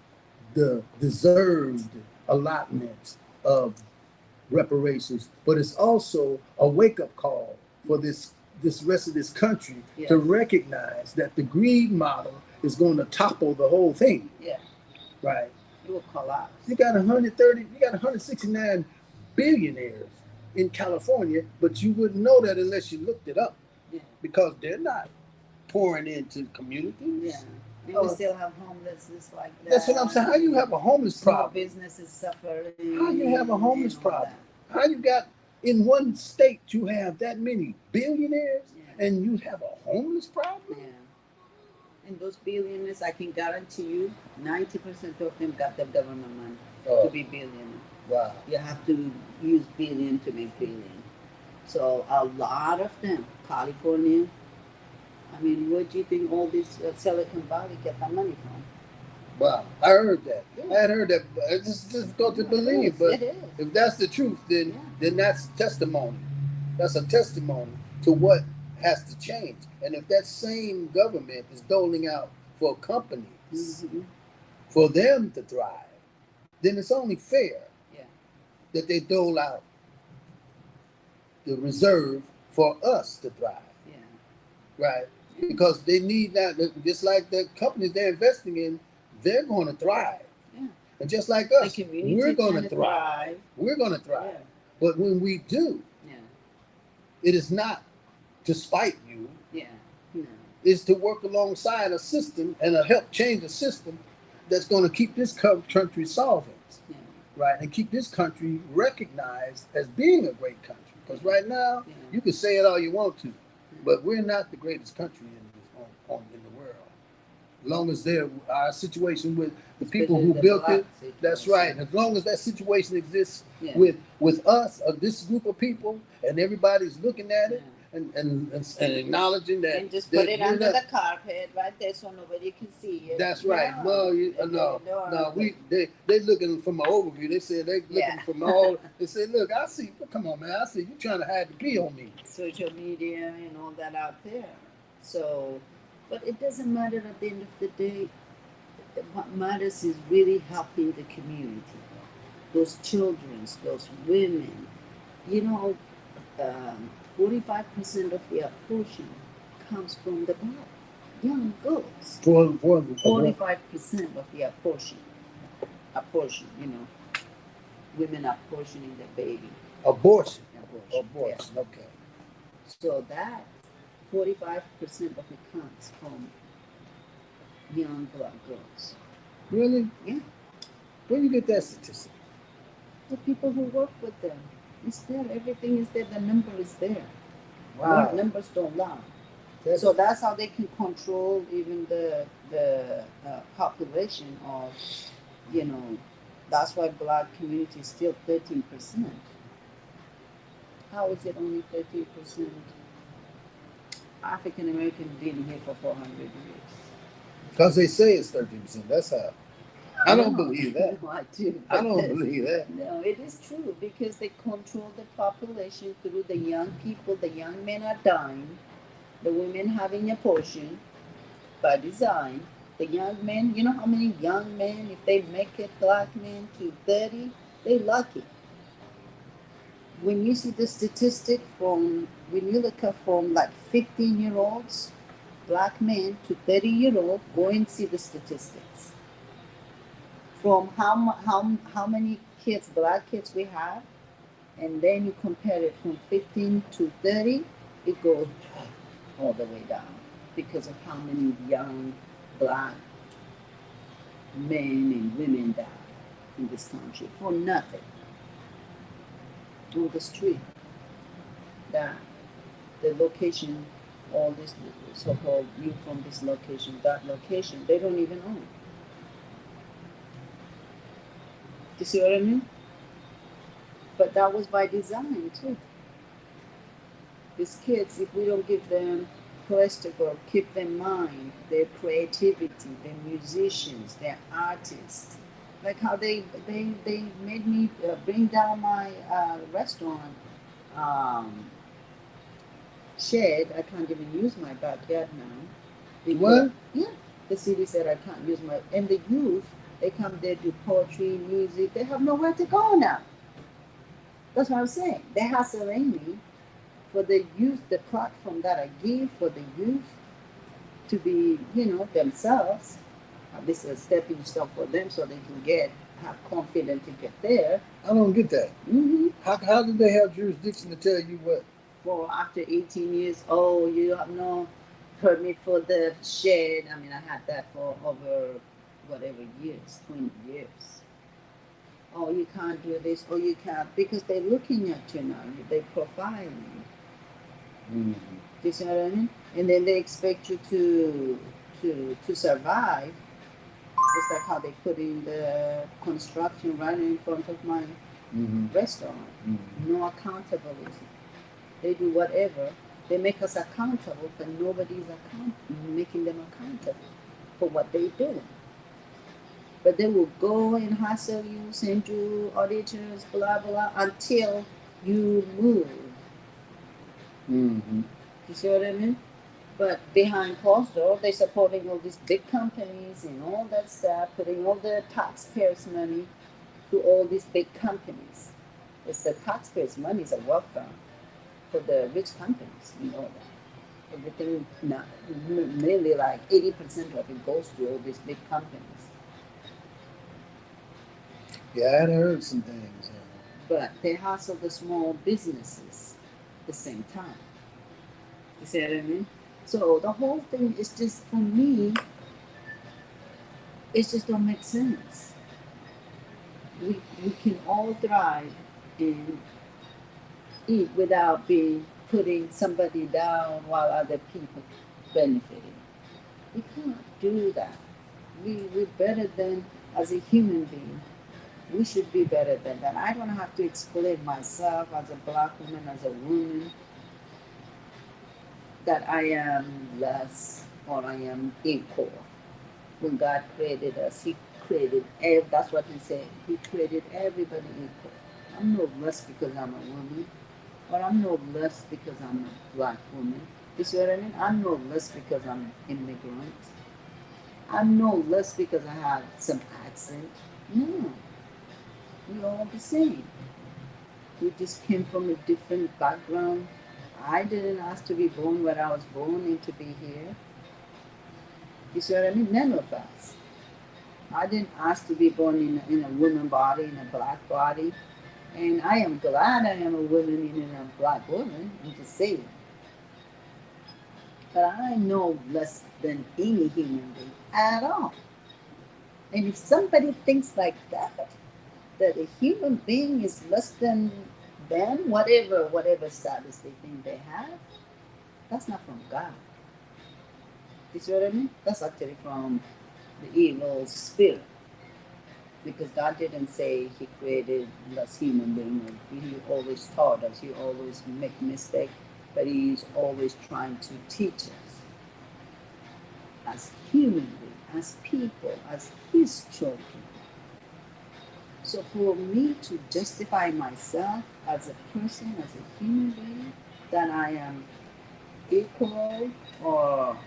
deserved allotment of reparations, but it's also a wake-up call for this rest of this country to recognize that the greed model is going to topple the whole thing. Yeah. Right. It will collapse. You got 169 billionaires in California, but you wouldn't know that unless you looked it up. Yeah. Because they're not pouring into communities. Yeah. And we still have homelessness like that. That's what I'm saying. How you have a homeless problem? Small businesses suffering. How you have a homeless problem? How you got in one state you have that many billionaires and you have a homeless problem? Yeah. And those billionaires, I can guarantee you, 90% of them got the government money to be billionaires. Wow. You have to use billion to make billion. So a lot of them, California, I mean, where do you think all this Silicon Valley get their money from? Wow, I heard that. Yeah. I had heard that. It's difficult to believe, but if that's the truth, then that's testimony. That's a testimony to what has to change. And if that same government is doling out for companies for them to thrive, then it's only fair that they dole out the reserve for us to thrive. Yeah. Right? Yeah. Because they need that, just like the companies they're investing in, they're going to thrive. Yeah. And just like us, we're going to thrive. We're going to thrive. Yeah. But when we do, it is not to spite you. Yeah. No. It's to work alongside a system and help change a system that's going to keep this country solvent. Yeah. Right, and keep this country recognized as being a great country. Because right now, you can say it all you want to, but we're not the greatest country in the world. As long as our situation with the people who built it, that's right. As long as that situation exists with us, this group of people, and everybody's looking at it and acknowledging that. And just put it under the carpet right there so nobody can see it. That's right. No, they're looking from an overview. They said they're looking from all. They said, look, I see. Come on, man. I see you trying to hide the pee on me. Social media and all that out there. So, but it doesn't matter at the end of the day. What matters is really helping the community. Those children, those women. 45% of the abortion comes from the young girls. 45% of the abortion, women apportioning the baby. Abortion. Okay. So that 45% of it comes from young black girls. Really? Yeah. Where do you get that statistic? The people who work with them. It's there. Everything is there. The number is there. Wow. Numbers don't lie. So that's how they can control even the population of, that's why black community is still 13%. How is it only 13%? African American been here for 400 years. Because they say it's 13%. That's how. I don't believe that. No, I do. I don't believe that. No, it is true because they control the population through the young people. The young men are dying. The women having a portion by design. The young men, you know how many young men, if they make it black men to 30, they lucky. When you see the statistic from, when you look up from like 15-year-olds, black men to 30-year-old, go and see the statistics. From how many kids, black kids we have, and then you compare it from 15 to 30, it goes all the way down because of how many young black men and women die in this country for nothing on the street. That the location, all this so-called you from this location, that location, they don't even own. Do you see what I mean? But that was by design too. These kids, if we don't give them place to go, keep their mind, their creativity, they're musicians, they're artists. Like how they made me bring down my restaurant um, shed. I can't even use my backyard now. Because, What? yeah, the city said I can't use my, and the youth, they come there, do poetry, music, they have nowhere to go now. That's what I'm saying. They hassling me for the youth, the platform that I give for the youth to be, themselves. This is a stepping stone for them so they can have confidence to get there. I don't get that. Mm-hmm. How did they have jurisdiction to tell you what? For after 18 years, oh, you have no permit for the shed. I mean, I had that for over whatever years, 20 years. Oh, you can't do this, or you can't, because they're looking at you now, they're profiling. Mm-hmm. Do you see what I mean? And then they expect you to survive. It's like how they put in the construction right in front of my restaurant. Mm-hmm. No accountability. They do whatever. They make us accountable, but nobody's making them accountable for what they do. But they will go and hassle you, send you auditors, blah blah, until you move. Mm-hmm. You see what I mean? But behind closed door, they're supporting all these big companies and all that stuff, putting all the taxpayers' money to all these big companies. It's the taxpayers' money is a welfare for the rich companies. You know that. Everything, not, nearly like 80% of it goes to all these big companies. Yeah, I had heard some things. But they hustle the small businesses at the same time. You see what I mean? So the whole thing is just, for me, it just don't make sense. We can all thrive and eat without being putting somebody down while other people benefiting. We can't do that. We're better than, as a human being. We should be better than that. I don't have to explain myself as a black woman, as a woman, that I am less or I am equal. When God created us, He created, that's what He said. He created everybody equal. I'm no less because I'm a woman, or I'm no less because I'm a black woman. You see what I mean? I'm no less because I'm immigrant. I'm no less because I have some accent. No, we're all the same. We just came from a different background. I didn't ask to be born where I was born and to be here. You see what I mean? None of us. I didn't ask to be born in a woman body, in a black body. And I am glad I am a woman and a black woman. I'm just saying. But I know less than any human being at all. And if somebody thinks like that a human being is less than them, whatever status they think they have, that's not from God. You see what I mean? That's actually from the evil spirit. Because God didn't say He created less human being. He always taught us. He always make mistake, but He's always trying to teach us as human beings, as people, as His children. So for me to justify myself as a person, as a human being, that I am equal or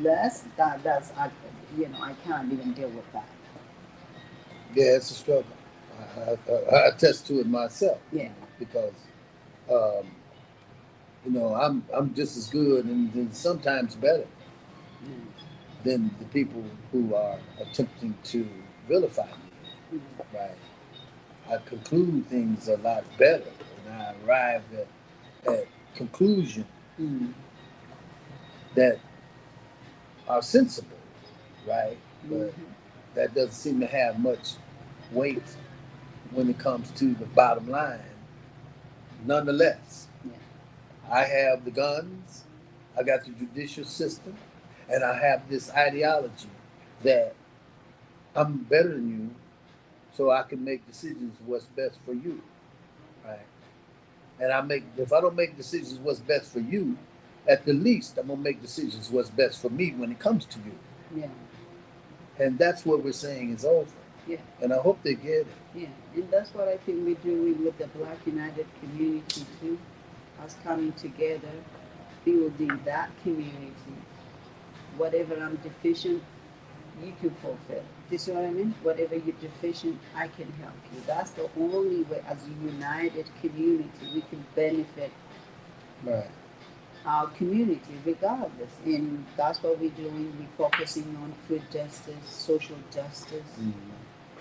less. That's I I can't even deal with that. Yeah, it's a struggle. I attest to it myself, Yeah. because um, I'm just as good and sometimes better Mm. than the people who are attempting to vilify me. Mm. Right? I conclude things a lot better, and I arrive at conclusions Mm. that are sensible, right? But Mm-hmm. that doesn't seem to have much weight when it comes to the bottom line. Nonetheless, Yeah. I have the guns, I got the judicial system, and I have this ideology that I'm better than you, so I can make decisions what's best for you, right? And if I don't make decisions what's best for you, at the least I'm gonna make decisions what's best for me when it comes to you. Yeah. And that's what we're saying is over. Yeah. And I hope they get it. Yeah. And that's what I think we're doing with the Black United community too. Us coming together, building that community. Whatever I'm deficient, you can fulfill. Do you see what I mean? Whatever you're deficient, I can help you. That's the only way, as a united community, we can benefit Right. our community regardless. And that's what we're doing. We're focusing on food justice, social justice, Mm-hmm.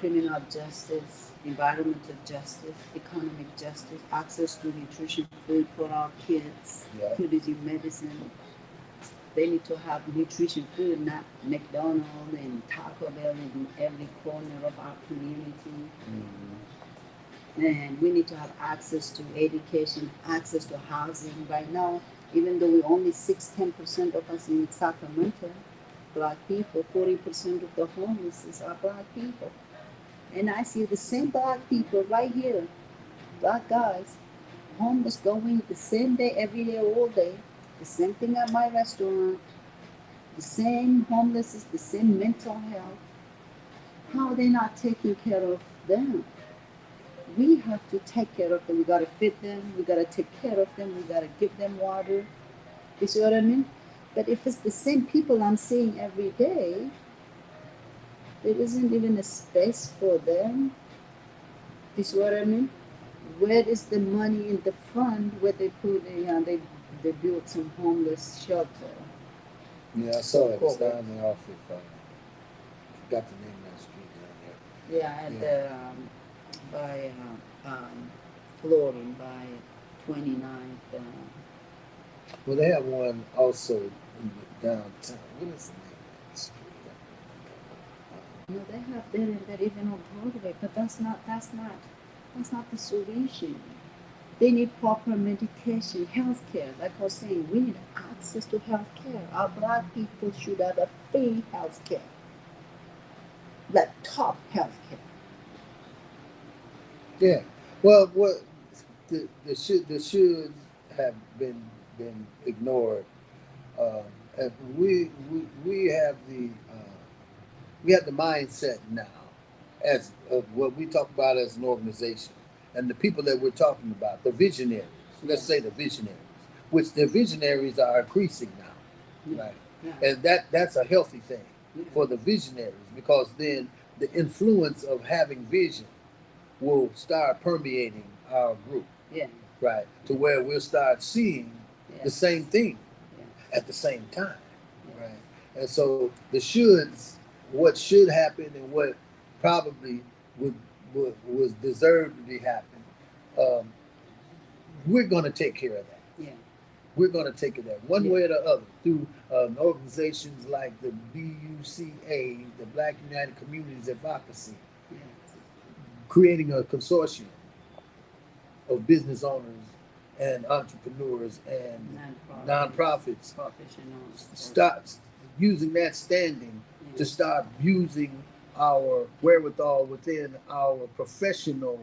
criminal justice, environmental justice, economic justice, access to nutrition food for our kids. Yeah. Food is your medicine. They need to have nutrition food, not McDonald's and Taco Bell in every corner of our community. Mm-hmm. And we need to have access to education, access to housing. Right now, even though we only 10% of us in Sacramento, black people, 40% of the homeless are black people. And I see the same black people right here, black guys, homeless going the same day, every day, all day. The same thing at my restaurant. The same homeless is the same mental health. How are they not taking care of them? We have to take care of them. We gotta feed them. We gotta take care of them. We gotta give them water. You see what I mean? But if it's the same people I'm seeing every day, there isn't even a space for them. You see what I mean? Where is the money in the fund where they put they built some homeless shelter, Yeah, I so saw it. It's called. down there off of, got the name of that street Yeah, down at there. the by Flooring by 29th. Yeah. Well, they have one also in the downtown. What is the name of that street? No, they have that and that even on Broadway, but that's not the solution. They need proper medication, health care. Like I was saying, we need access to health care. Our black people should have a free health care, like top health care. Yeah. Well, what the should have been ignored. And we have the mindset now as of what we talk about as an organization, and the people that we're talking about, the visionaries. Yeah, Let's say the visionaries, which the visionaries are increasing yeah, now, right? yeah, And that's a healthy thing yeah, for the visionaries, because then the influence of having vision will start permeating our group, yeah, right? To where we'll start seeing the same yes, thing yes, at the same time, right? yes, And so the shoulds, what should happen and what probably would was deserved to be happening, um, we're going to take care of that. yeah, We're going to take it that one yeah, way or the other through organizations like the BUCA, the Black United Communities Advocacy, yes. creating a consortium of business owners and entrepreneurs and Non-profits, nonprofits. professionals, Start using that standing to yeah, start using our wherewithal within our professional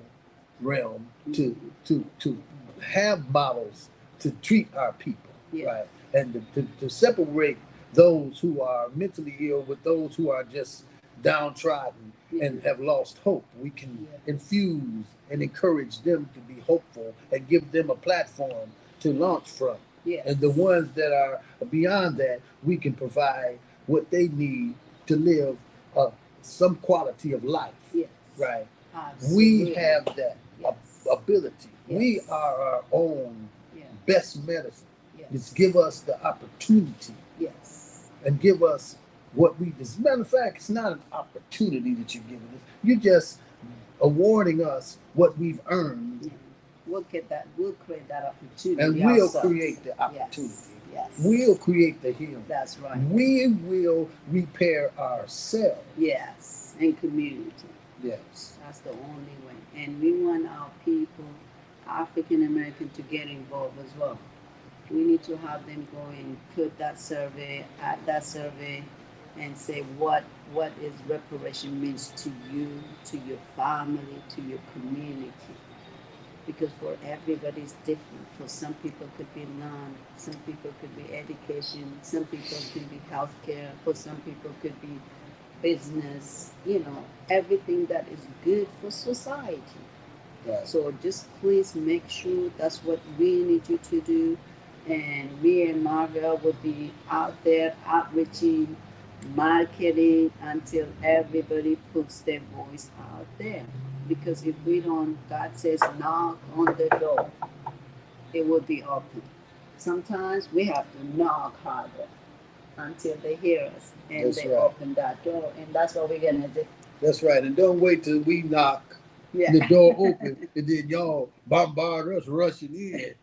realm to mm-hmm. to have models to treat our people, Yeah, right? And to separate those who are mentally ill with those who are just downtrodden yeah, and have lost hope. We can yeah, infuse and encourage them to be hopeful and give them a platform to launch from. And the Yes. ones that are beyond that, we can provide what they need to live some quality of life. Yes. Right? We Absolutely. have that Yes. ability. We Yes. are our own Yes. best medicine. Just Yes. give us the opportunity Yes. and give us what we deserve. Matter of fact, it's not an opportunity that you're giving us. You're just awarding us what we've earned, Yeah. We'll get that. We'll create that and opportunity we'll ourselves. create the opportunity. Yes. Yes. We'll create the healing. That's right. We will repair ourselves. Yes. And community. Yes. That's the only way. And we want our people, African American, to get involved as well. We need to have them go and put that survey, add that survey, and say what is reparation means to you, to your family, to your community. Because for everybody it's different. For some people could be land, some people could be education, some people could be healthcare, for some people could be business, everything that is good for society. Right. So just please make sure that's what we need you to do. And me and Marvel will be out there outreaching, marketing until everybody puts their voice out there. Because if we don't, God says, knock on the door, it will be open. Sometimes we have to knock harder until they hear us and That's they right. open that door. And that's what we're going to do. That's right. And don't wait till we knock Yeah. the door open and then y'all bombard us rushing in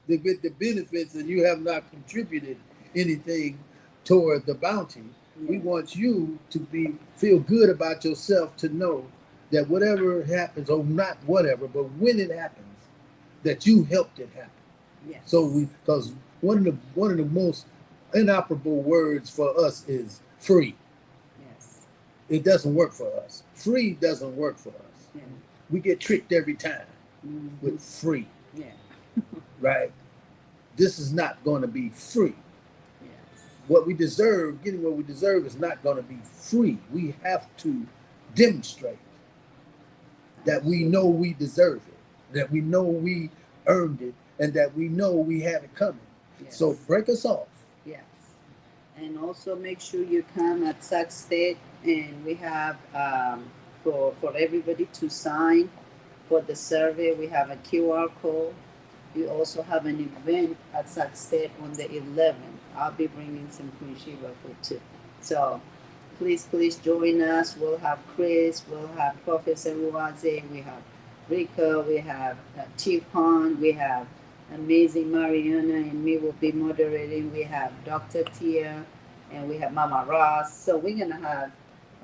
to get the benefits and you have not contributed anything toward the bounty. We Yeah. want you to be feel good about yourself, to know that whatever happens, or not whatever, but when it happens, that you helped it happen. So Yes. we, because one of the most inoperable words for us is free. Yes. It doesn't work for us. Free doesn't work for us. Yeah. We get tricked every time Mm-hmm. with free, Yeah. right? This is not going to be free. Yes. What we deserve, getting what we deserve, is not going to be free. We have to demonstrate that we know we deserve it, that we know we earned it, and that we know we have it coming. So Yes. break us off. Yes. And also make sure you come at Sac State, and we have for everybody to sign for the survey. We have a QR code. We also have an event at Sac State on the 11th. I'll be bringing some Kunshiba food too. So please join us. We'll have Chris, we'll have Professor Ruwaze, we have Rico, we have Chief Han, we have amazing Mariana, and me will be moderating. We have Dr. Tia, and we have Mama Ross. So we're gonna have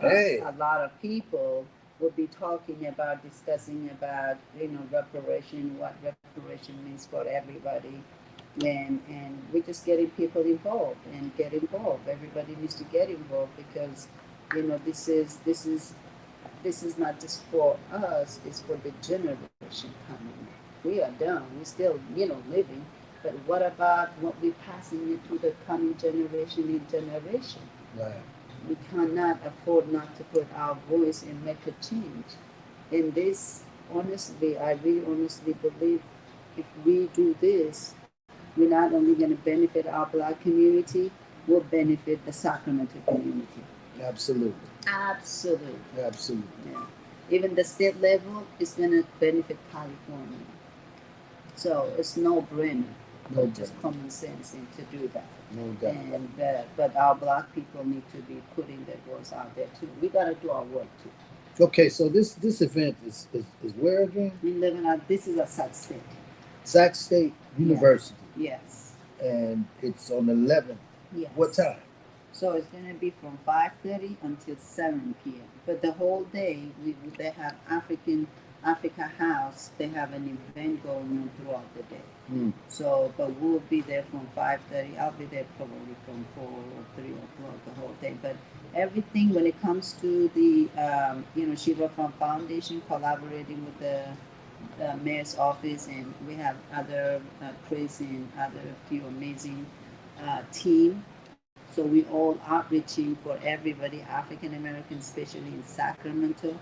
Hey, a lot of people will be talking about, discussing about, reparation, what reparation means for everybody, and we're just getting people involved and get involved. Everybody needs to get involved because, this is not just for us; it's for the generation coming. We are done. We're still, living. But what about what we're passing it to the coming generation in generation? right. We cannot afford not to put our voice and make a change. And this, honestly, I really honestly believe if we do this, we're not only going to benefit our black community, we'll benefit the Sacramento community. Absolutely. Absolutely. Absolutely. Yeah. Even the state level is going to benefit California. So it's no brainer, No just doubt. common sense to do that. No doubt. And but our black people need to be putting their voice out there too. We got to do our work too. Okay, so this event is where again? We live in this is a Sac State. Sac State Yes. University, Yes. and it's on the 11th. What Yes. time? So it's going to be from 5:30 until 7 p.m. But the whole day, they have Africa House. They have an event going on throughout the day. Mm. So, but we'll be there from 5:30. I'll be there probably from 4 or 3 o'clock the whole day. But everything when it comes to the Shiva Farm Foundation, collaborating with the mayor's office, and we have other Chris and other few amazing team. So we all outreaching for everybody, African American, especially in Sacramento,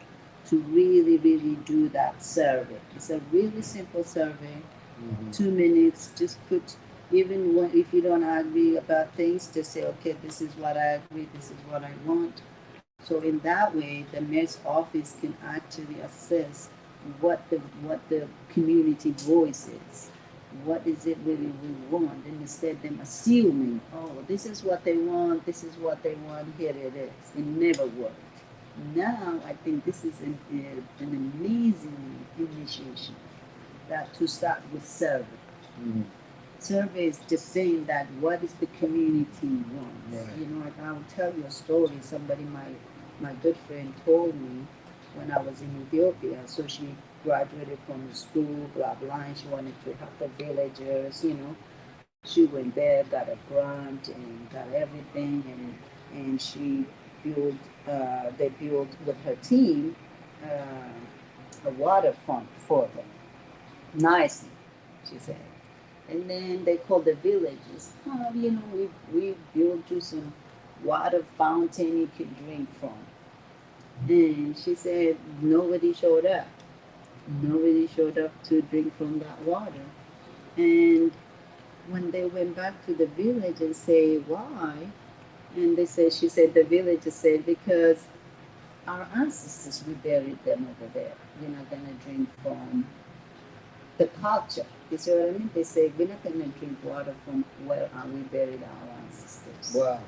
to really do that survey. It's a really simple survey. Mm-hmm. 2 minutes. Just put, even when, if you don't agree about things, just say, okay, this is what I agree, this is what I want. So in that way, the mayor's office can actually assess what the community voice is. What is it really we want? And instead them assuming, oh, this is what they want, this is what they want, here it is. It never worked. Now I think this is an amazing initiation, that to start with survey. Mm-hmm. Survey is just saying that what is the community wants. Right. You know, like I will tell you a story. Somebody, my good friend, told me when I was in Ethiopia. So she graduated from the school, blah blah, and she wanted to help the villagers. You know, she went there, got a grant, and got everything, and she built. They built with her team a water fund for them, nicely, she said. And then they called the villages. Oh, you know, we built you some water fountain you can drink from. And she said nobody showed up. Nobody showed up to drink from that water. And when they went back to the village and say why, and they said, she said, the villagers said, because our ancestors, we buried them over there. You're not gonna drink from the culture. You see what I mean? They say we're not gonna drink water from where we buried our ancestors. Wow.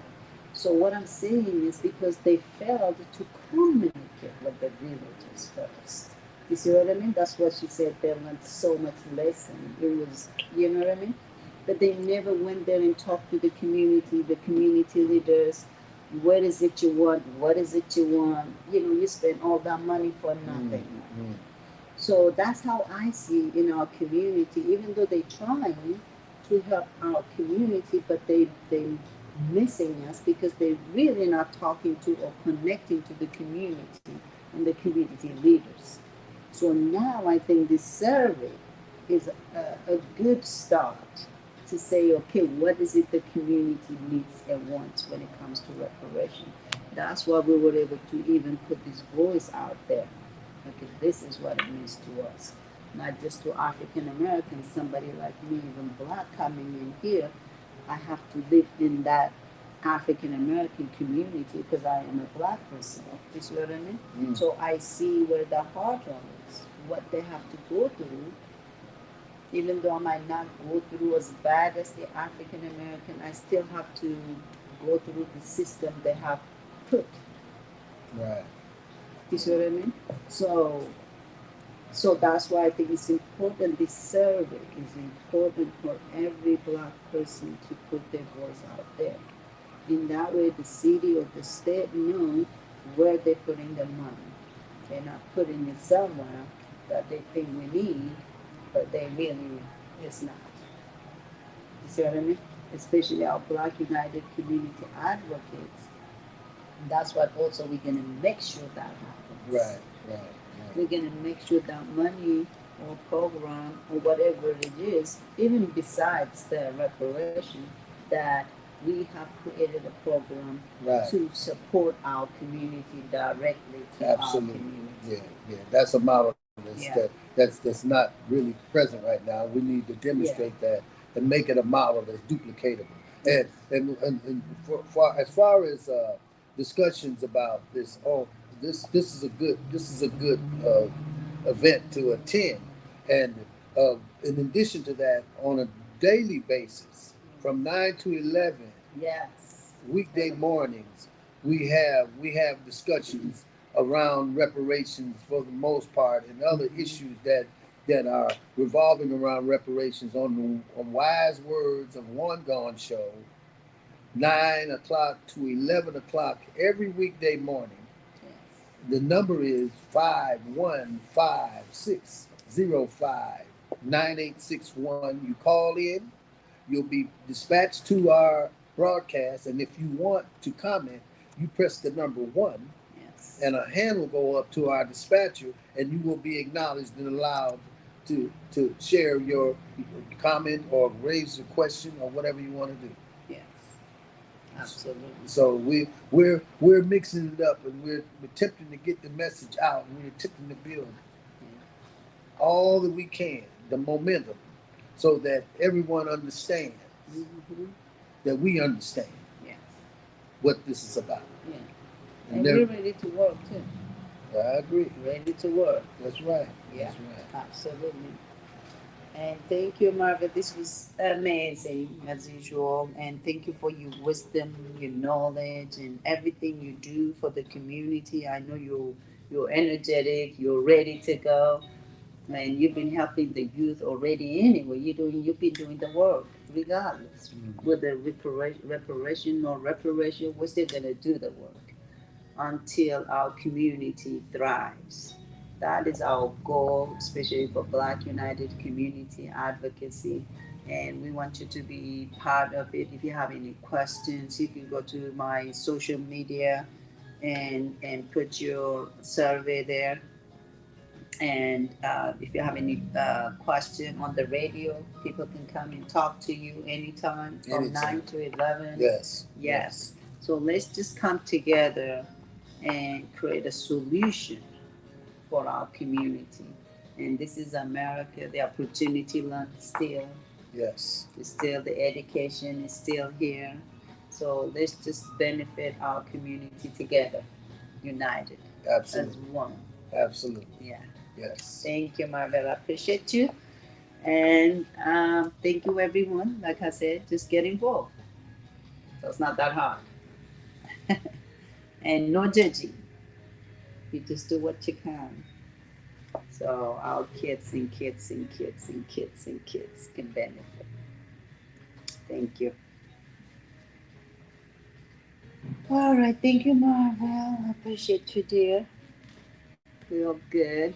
So what I'm saying is because they failed to communicate with the villagers first. You see what I mean? That's what she said. They learned so much lesson. It was, you know what I mean? But they never went there and talked to the community leaders. What is it you want? What is it you want? You know, you spend all that money for nothing. Mm-hmm. So that's how I see in our community, even though they try to help our community, but they missing us because they're really not talking to or connecting to the community and the community leaders. So now I think this survey is a good start to say, okay, what is it the community needs and wants when it comes to reparation? That's why we were able to even put this voice out there. Okay, this is what it means to us. Not just to African Americans, somebody like me, even black coming in here, I have to live in that African American community because I am a black person. You see what I mean? Mm. So I see where the hard is, what they have to go through. Even though I might not go through as bad as the African American, I still have to go through the system they have put. Right. You see what I mean? So so that's why I think it's important. This survey is important for every black person to put their voice out there. In that way, the city or the state know where they're putting their money. They're not putting it somewhere that they think we need, but they really is not. You see what I mean? Especially our Black United Community Advocates. That's what also we're gonna make sure that happens. Right. Right. Right. We're gonna make sure that money or program or whatever it is, even besides the reparation, that we have created a program Right. to support our community directly to our Absolutely. community. Yeah. Yeah. That's a model Yeah. that's not really present right now. We need to Yeah. demonstrate that and make it a model that's duplicatable. And as far as discussions about this, oh, this is a good event to attend, and in addition to that, on a daily basis, from 9 to 11 Yes. weekday mornings, we have discussions around reparations for the most part, and other issues that are revolving around reparations on Wise Words of One Gone Show, 9 o'clock to 11 o'clock every weekday morning. Yes. The number is 515-605-9861. You call in, you'll be dispatched to our broadcast, and if you want to comment, you press the number 1, Yes. and a hand will go up to our dispatcher, and you will be acknowledged and allowed to share your comment or raise a question or whatever you want to do. Yes. Absolutely. So we're mixing it up, and we're attempting to get the message out, and we're attempting to build all that we can, the momentum, so that everyone understands Mm-hmm. that we understand Yes. what this is about. Yeah. And And we're ready to work too. I agree. Ready to work. That's right. Yeah. That's right. Absolutely. And thank you, Marva. This was amazing as usual. And thank you for your wisdom, your knowledge, and everything you do for the community. I know you're energetic. You're ready to go, and you've been helping the youth already. Anyway, you've been doing the work regardless. Mm. Whether reparation or reparation, we're still gonna do the work until our community thrives. That is our goal, especially for Black United Community Advocacy. And we want you to be part of it. If you have any questions, you can go to my social media and put your survey there. And if you have any question on the radio, people can come and talk to you anytime from Anytime. 9 to 11. Yes. Yes. So let's just come together and create a solution for our community. And this is America. The opportunity land still Yes. is still the education is still here. So let's just benefit our community together, united as Absolutely. one. Absolutely. Yeah. Yes. Thank you, Marvel. I appreciate you. And thank you, everyone. Like I said, just get involved. So it's not that hard. And no judging. You just do what you can. So our kids and kids and kids and kids and kids can benefit. Thank you. All right. Thank you, Marvel. I appreciate you, dear. Feel good.